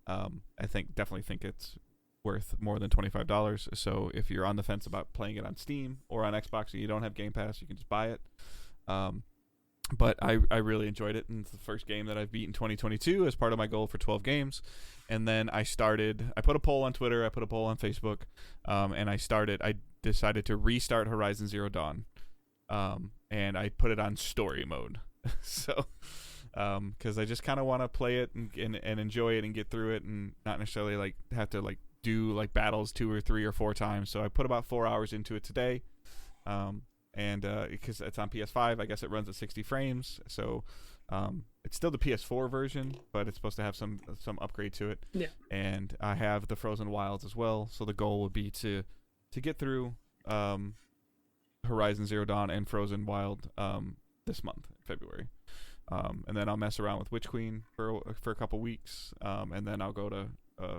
I definitely think it's worth more than $25. So if you're on the fence about playing it on Steam or on Xbox and you don't have Game Pass, you can just buy it. But I really enjoyed it, and it's the first game that I've beat in 2022 as part of my goal for 12 games. And then I put a poll on Twitter, I put a poll on Facebook, and I decided to restart Horizon Zero Dawn. And I put it on story mode. So because I just kind of want to play it and enjoy it and get through it, and not necessarily like have to like do like battles 2 or 3 or 4 times. So I put about 4 hours into it today. And because it's on PS5, I guess it runs at 60 frames. So it's still the PS4 version, but it's supposed to have some upgrade to it. Yeah. And I have the Frozen Wilds as well. So the goal would be to get through Horizon Zero Dawn and Frozen Wild this month, February. And then I'll mess around with Witch Queen for a couple weeks, and then I'll go to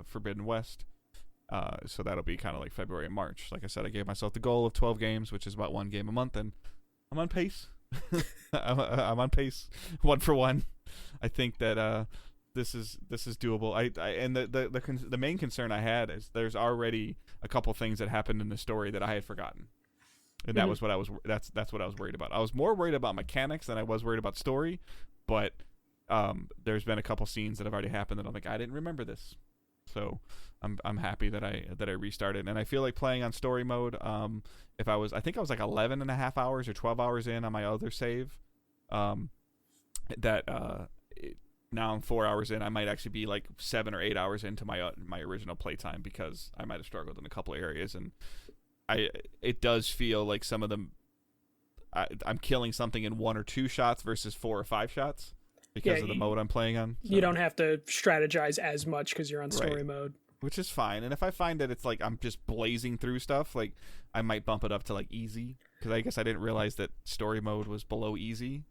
Forbidden West. So that'll be kind of like February and March. Like I said, I gave myself the goal of 12 games, which is about 1 game a month, and I'm on pace. I'm on pace, 1 for 1. I think that this is doable. And the main concern I had is there's already a couple things that happened in the story that I had forgotten. And that was what that's what I was worried about. I was more worried about mechanics than I was worried about story, but there's been a couple scenes that have already happened that I'm like, I didn't remember this. So I'm happy that I restarted, and I feel like playing on story mode. I think I was like 11 and a half hours or 12 hours in on my other save. Now I'm 4 hours in. I might actually be like 7 or 8 hours into my original playtime, because I might have struggled in a couple of areas, and it does feel like some of them I'm killing something in 1 or 2 shots versus 4 or 5 shots because of the mode I'm playing on. So. You don't have to strategize as much because you're on story mode, which is fine. And if I find that it's like I'm just blazing through stuff, like I might bump it up to like easy, because I guess I didn't realize that story mode was below easy.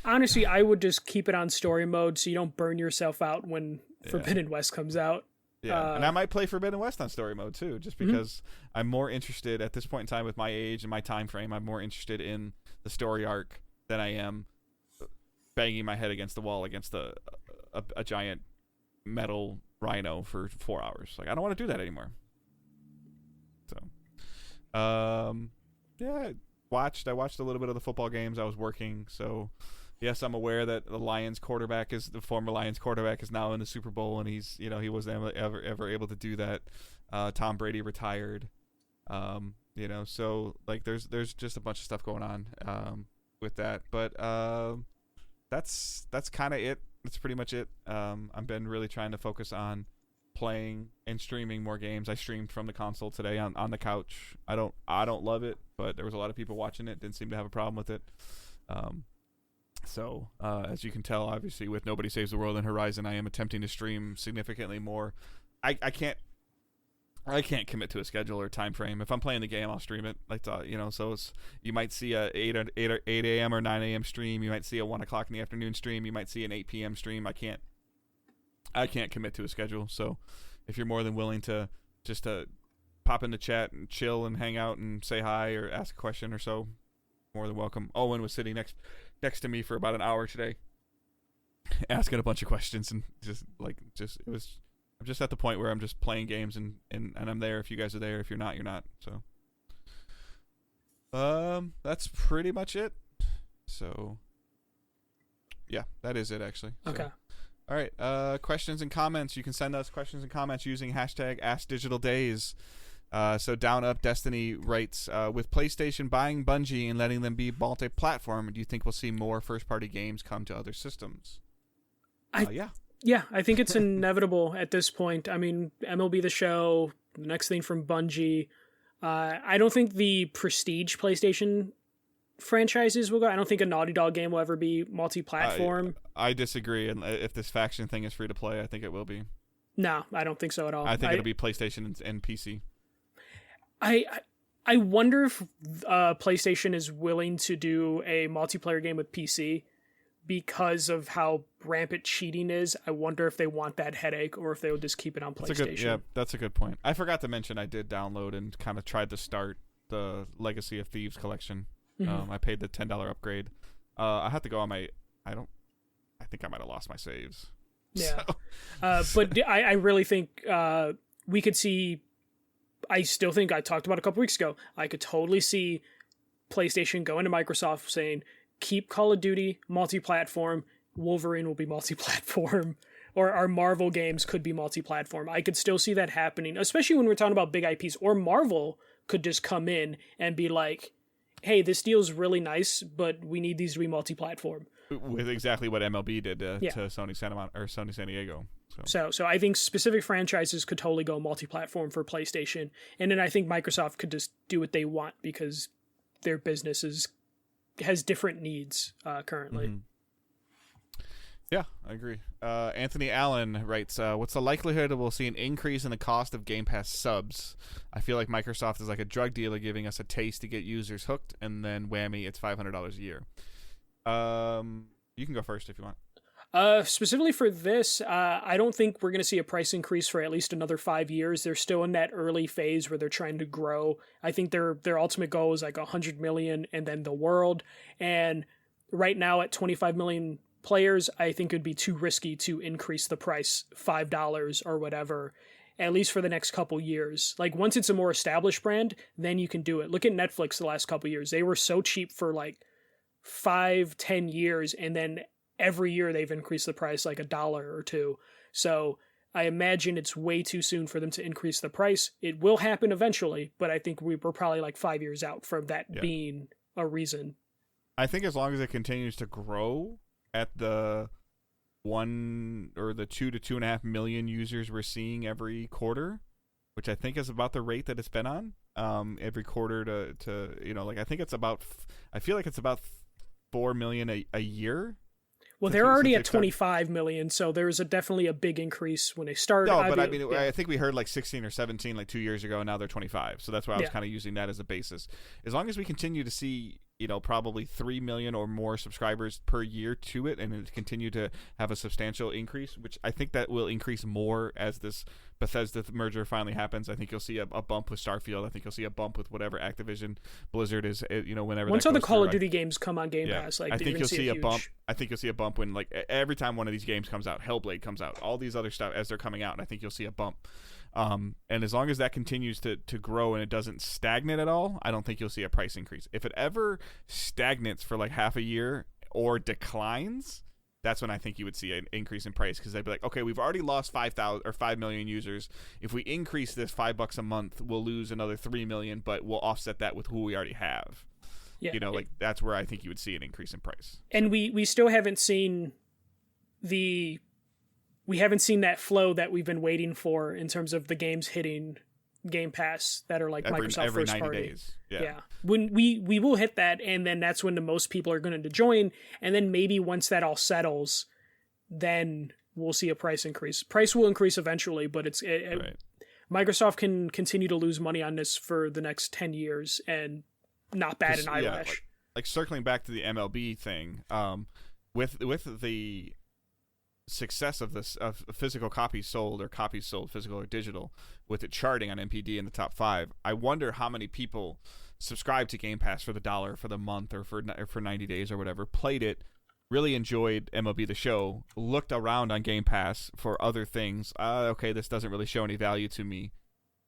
Honestly, I would just keep it on story mode so you don't burn yourself out when Forbidden West comes out. Yeah, and I might play Forbidden West on story mode too, just because I'm more interested at this point in time with my age and my time frame. I'm more interested in the story arc than I am banging my head against the wall against a giant metal rhino for 4 hours. Like, I don't want to do that anymore. Yeah, I watched a little bit of the football games. I was working, so yes, I'm aware that the former Lions quarterback is now in the Super Bowl, and he's, he wasn't ever able to do that. Tom Brady retired. So like there's just a bunch of stuff going on with that, but that's kind of it. That's pretty much it. I've been really trying to focus on playing and streaming more games. I streamed from the console today on the couch. I don't love it, but there was a lot of people watching it. Didn't seem to have a problem with it. So as you can tell, obviously with Nobody Saves the World and Horizon, I am attempting to stream significantly more. I can't commit to a schedule or time frame. If I'm playing the game, I'll stream it. So you might see a 8 a.m. or 9 a.m. stream. You might see a 1 o'clock in the afternoon stream. You might see an 8 p.m. stream. I can't commit to a schedule. So if you're more than willing to just pop in the chat and chill and hang out and say hi or ask a question or so, more than welcome. Owen was sitting next to me for about an hour today, asking a bunch of questions, and I'm just at the point where I'm just playing games and I'm there if you guys are there. If you're not, you're not. So that's pretty much it. So yeah, that is it actually. Okay. All right. Questions and comments. You can send us questions and comments using hashtag AskDigitalDays. So Down Up Destiny writes, with PlayStation buying Bungie and letting them be multi-platform, do you think we'll see more first-party games come to other systems? Yeah, I think it's inevitable at this point. I mean, MLB The Show, the next thing from Bungie. I don't think the prestige PlayStation franchises will go. I don't think a Naughty Dog game will ever be multi-platform. I disagree. And if this faction thing is free to play, I think it will be. No, I don't think so at all. I think it'll be PlayStation and PC. I wonder if PlayStation is willing to do a multiplayer game with PC because of how rampant cheating is. I wonder if they want that headache or if they will just keep it on PlayStation. That's a good point. I forgot to mention I did download and kind of tried to start the Legacy of Thieves collection. Mm-hmm. I paid the $10 upgrade. I have to go on I think I might have lost my saves. Yeah. So. But I really think we could see. I still think I talked about a couple weeks ago. I could totally see PlayStation going to Microsoft saying, keep Call of Duty multi-platform. Wolverine will be multi-platform. Or our Marvel games could be multi-platform. I could still see that happening, especially when we're talking about big IPs. Or Marvel could just come in and be like, hey, this deal's really nice, but we need these to be multi-platform. With exactly what MLB did to Sony Sony San Diego. So I think specific franchises could totally go multi-platform for PlayStation, and then I think Microsoft could just do what they want because their business has different needs currently. Mm-hmm. Yeah, I agree. Anthony Allen writes, what's the likelihood we'll see an increase in the cost of Game Pass subs? I feel like Microsoft is like a drug dealer giving us a taste to get users hooked, and then whammy, it's $500 a year. You can go first if you want. Specifically for this, I don't think we're going to see a price increase for at least another 5 years. They're still in that early phase where they're trying to grow. I think their ultimate goal is like 100 million and then the world. And right now at 25 million players, I think it'd be too risky to increase the price $5 or whatever, at least for the next couple years. Like once it's a more established brand, then you can do it. Look at Netflix the last couple years. They were so cheap for like 5-10 years, and then every year they've increased the price like $1 or $2. So I imagine it's way too soon for them to increase the price. It will happen eventually, but I think we're probably like 5 years out from that being a reason. I think as long as it continues to grow at the 1 or the 2 to 2.5 million users we're seeing every quarter, which I think is about the rate that it's been on every quarter to I think it's about, I feel like it's about 4 million a year. Well, they're already at 25 million, so there's definitely a big increase when they started. No, but I think we heard like 16 or 17 like 2 years ago, and now they're 25. So that's why I was kind of using that as a basis. As long as we continue to see, probably 3 million or more subscribers per year to it, and it continue to have a substantial increase, which I think that will increase more as this Bethesda merger finally happens. I think you'll see a bump with Starfield. I think you'll see a bump with whatever Activision Blizzard is, whenever once all the Call of Duty games come on Game Pass, I think you'll see a bump. I think you'll see a bump when like every time one of these games comes out, Hellblade comes out, all these other stuff as they're coming out, and I think you'll see a bump. And as long as that continues to grow and it doesn't stagnate at all, I don't think you'll see a price increase. If it ever stagnates for like half a year or declines, that's when I think you would see an increase in price, because they'd be like, okay, we've already lost 5,000 or 5 million users. If we increase this $5 a month, we'll lose another 3 million, but we'll offset that with who we already have. Yeah, like that's where I think you would see an increase in price. And we still haven't seen that flow that we've been waiting for in terms of the games hitting Game Pass that are like Microsoft every first 90 party. days. Yeah. When we will hit that, and then that's when the most people are going to join, and then maybe once that all settles, then we'll see a price increase. Price will increase eventually, but right. Microsoft can continue to lose money on this for the next 10 years and not bat an eyelash. Yeah, like circling back to the MLB thing, with the success of this of physical copies sold, or copies sold physical or digital, with it charting on NPD in the top 5, I wonder how many people subscribed to Game Pass for the $1 for the month, or for 90 days or whatever, played it, really enjoyed MLB The Show, looked around on Game Pass for other things. Okay, this doesn't really show any value to me,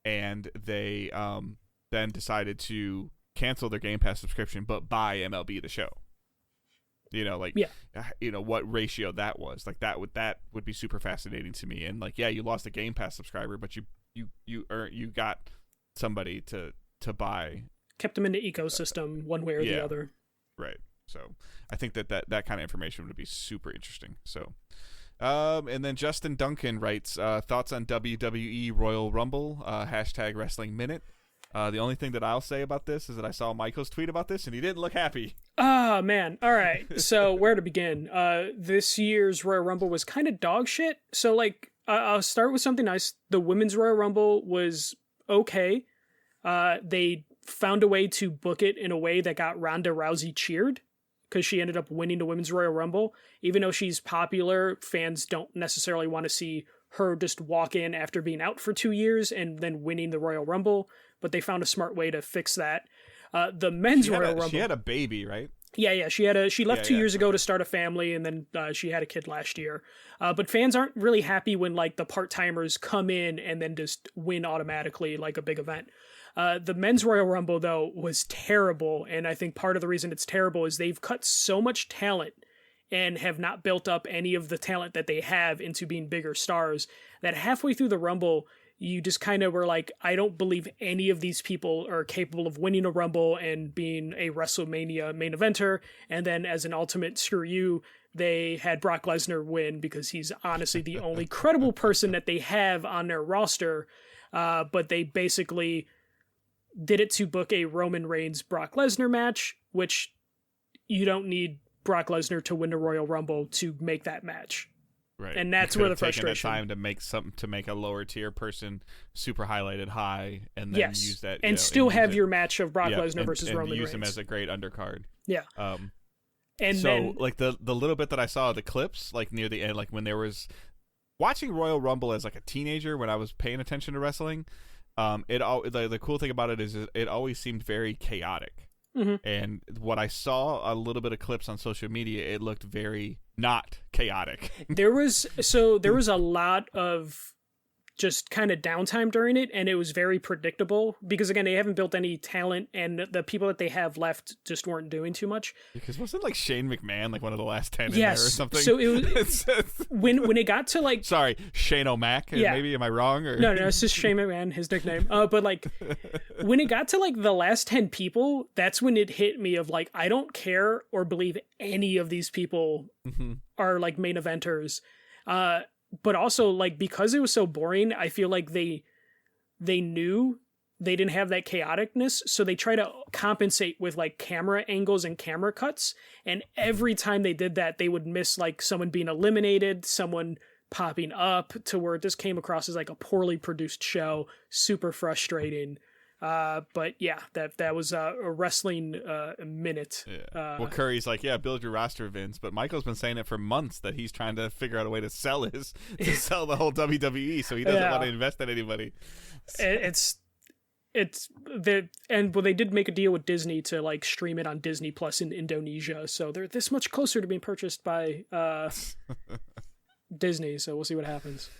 and they then decided to cancel their Game Pass subscription but buy MLB The Show. What ratio that was, like that would be super fascinating to me. And like, yeah, you lost a Game Pass subscriber, but you got somebody to buy, kept them in the ecosystem one way or the other. Right. So I think that kind of information would be super interesting. So, and then Justin Duncan writes, thoughts on WWE Royal Rumble, hashtag Wrestling Minute. The only thing that I'll say about this is that I saw Michael's tweet about this, and he didn't look happy. Oh, man. All right. So where to begin? This year's Royal Rumble was kind of dog shit. So, like, I'll start with something nice. The Women's Royal Rumble was okay. They found a way to book it in a way that got Ronda Rousey cheered, because she ended up winning the Women's Royal Rumble. Even though she's popular, fans don't necessarily want to see her just walk in after being out for 2 years and then winning the Royal Rumble. But they found a smart way to fix that. The Men's Royal Rumble. She had a baby, right? Yeah. She left 2 years ago to start a family, and then she had a kid last year. But fans aren't really happy when like the part-timers come in and then just win automatically like a big event. The Men's Royal Rumble, though, was terrible. And I think part of the reason it's terrible is they've cut so much talent and have not built up any of the talent that they have into being bigger stars, that halfway through the Rumble, you just kind of were like, I don't believe any of these people are capable of winning a Rumble and being a WrestleMania main eventer. And then as an ultimate screw you, they had Brock Lesnar win, because he's honestly the only credible person that they have on their roster. But they basically did it to book a Roman Reigns Brock Lesnar match, which you don't need Brock Lesnar to win the Royal Rumble to make that match. Right. And that's where the frustration. Taken time to make a lower tier person super highlighted high, and then use that, and still have your match of Brock Lesnar versus Roman Reigns. Use him as a great undercard. Yeah. And so then, like the little bit that I saw of the clips, like near the end, like when there was watching Royal Rumble as like a teenager when I was paying attention to wrestling, the cool thing about it is it always seemed very chaotic. Mm-hmm. And what I saw a little bit of clips on social media, it looked very not chaotic. There was a lot of just kind of downtime during it, and it was very predictable, because again, they haven't built any talent, and the people that they have left just weren't doing too much. Because wasn't like Shane McMahon like one of the last 10 in there or something? So it was when it got to like, sorry, Shane O'Mac, maybe, am I wrong? Or no, it's just Shane McMahon, his nickname. But like when it got to like the last 10 people, that's when it hit me of like, I don't care or believe any of these people are like main eventers. But also, like, because it was so boring, I feel like they knew they didn't have that chaoticness, so they try to compensate with, like, camera angles and camera cuts, and every time they did that, they would miss, like, someone being eliminated, someone popping up, to where this came across as, like, a poorly produced show, super frustrating. But yeah, that was a wrestling minute. Yeah. Well, Curry's like, yeah, build your roster, Vince. But Michael's been saying it for months that he's trying to figure out a way to sell the whole WWE, so he doesn't want to invest in anybody. They did make a deal with Disney to like stream it on Disney Plus in Indonesia, so they're this much closer to being purchased by Disney. So we'll see what happens.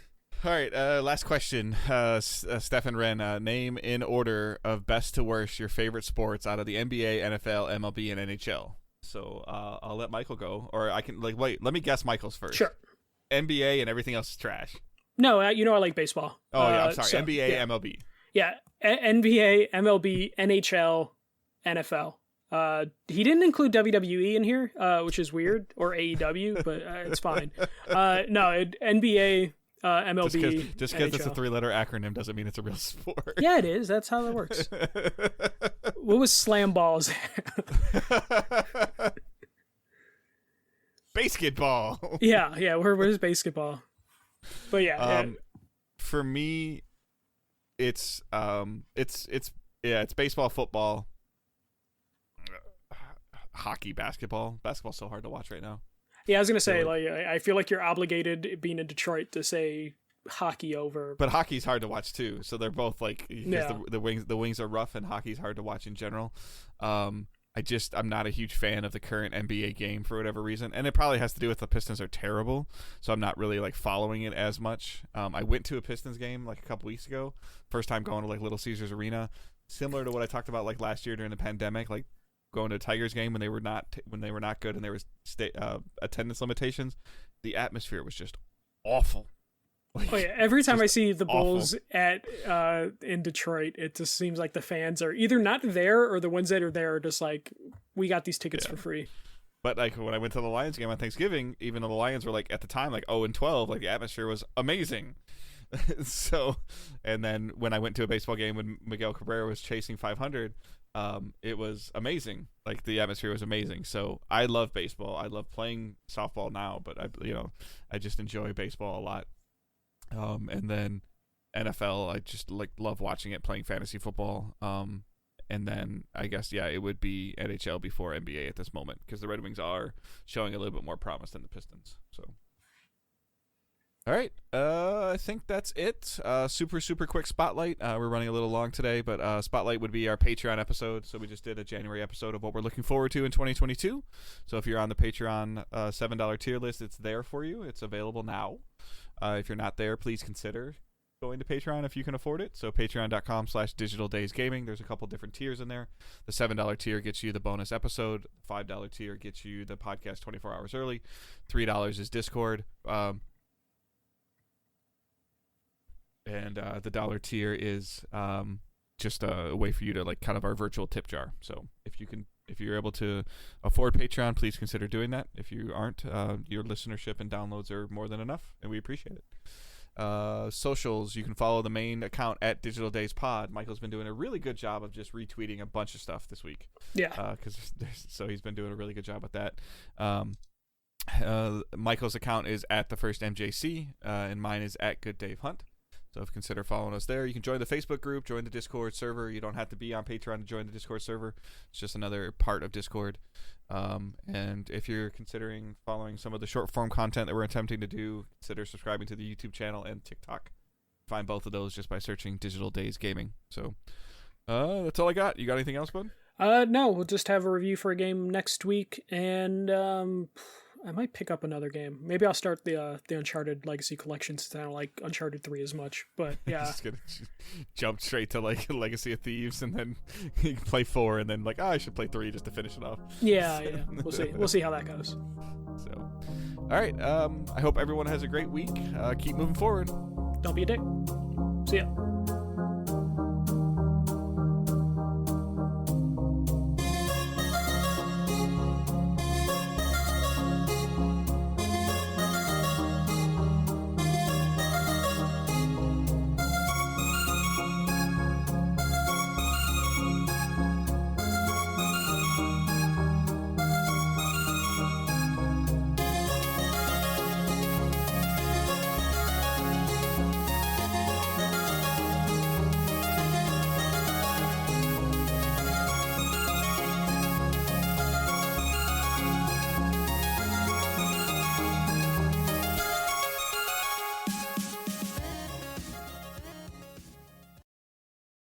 All right, last question. Stefan Wren, name in order of best to worst your favorite sports out of the NBA, NFL, MLB, and NHL. So I'll let Michael go, or I can wait. Let me guess Michael's first. Sure. NBA and everything else is trash. No, I like baseball. Oh yeah, I'm sorry. So, NBA, yeah. MLB. Yeah, NBA, MLB, NHL, NFL. He didn't include WWE in here, which is weird, or AEW, but it's fine. No, NBA, MLB. Just because it's a 3-letter acronym doesn't mean it's a real sport. Yeah, it is. That's how that works. What was slam balls? Basketball. Yeah. Where's basketball? But yeah. For me, it's baseball, football, hockey, basketball. Basketball's so hard to watch right now. Yeah, I was gonna say, I feel like you're obligated, being in Detroit, to say hockey over. But hockey's hard to watch too, so they're both Yeah. the wings are rough, and hockey's hard to watch in general. I'm not a huge fan of the current NBA game for whatever reason, and it probably has to do with the Pistons are terrible, so I'm not really following it as much. I went to a Pistons game a couple weeks ago, first time going to Little Caesars Arena, similar to what I talked about last year during the pandemic, going to a Tigers game when they were not good and there was attendance limitations. The atmosphere was just awful. Every time I see the Bulls awful. In Detroit, it just seems like the fans are either not there, or the ones that are there are just we got these tickets for free. But when I went to the Lions game on Thanksgiving, even though the Lions were at the time 0-12, the atmosphere was amazing. So, and then when I went to a baseball game when Miguel Cabrera was chasing 500, it was amazing. The atmosphere was amazing. So I love baseball. I love playing softball now, but I just enjoy baseball a lot. And then NFL, I just love watching it, playing fantasy football. And then I guess it would be NHL before NBA at this moment, because the Red Wings are showing a little bit more promise than the Pistons. So, all right, I think that's it. Super quick spotlight. We're running a little long today, but spotlight would be our Patreon episode. So we just did a January episode of what we're looking forward to in 2022. So if you're on the Patreon $7 tier list, it's there for you. It's available now. If you're not there, please consider going to Patreon if you can afford it. So patreon.com/digitaldaysgaming. There's a couple different tiers in there. The $7 tier gets you the bonus episode. The $5 tier gets you the podcast 24 hours early. $3 is Discord. And the dollar tier is just a way for you to kind of our virtual tip jar. So if you're able to afford Patreon, please consider doing that. If you aren't, your listenership and downloads are more than enough, and we appreciate it. Socials, you can follow the main account at Digital Days Pod. Michael's been doing a really good job of just retweeting a bunch of stuff this week. Yeah. So he's been doing a really good job with that. Michael's account is at the first MJC, and mine is at Good Dave Hunt. So consider following us there. You can join the Facebook group, join the Discord server. You don't have to be on Patreon to join the Discord server. It's just another part of Discord. And if you're considering following some of the short form content that we're attempting to do, consider subscribing to the YouTube channel and TikTok. Find both of those just by searching Digital Days Gaming. So that's all I got. You got anything else, bud? No, we'll just have a review for a game next week, and I might pick up another game. Maybe I'll start the Uncharted Legacy Collection, since I don't like Uncharted 3 as much. But yeah, just gonna jump straight to Legacy of Thieves, and then you can play 4, and then I should play 3 just to finish it off. Yeah. We'll see how that goes. So, all right. I hope everyone has a great week. Keep moving forward. Don't be a dick. See ya.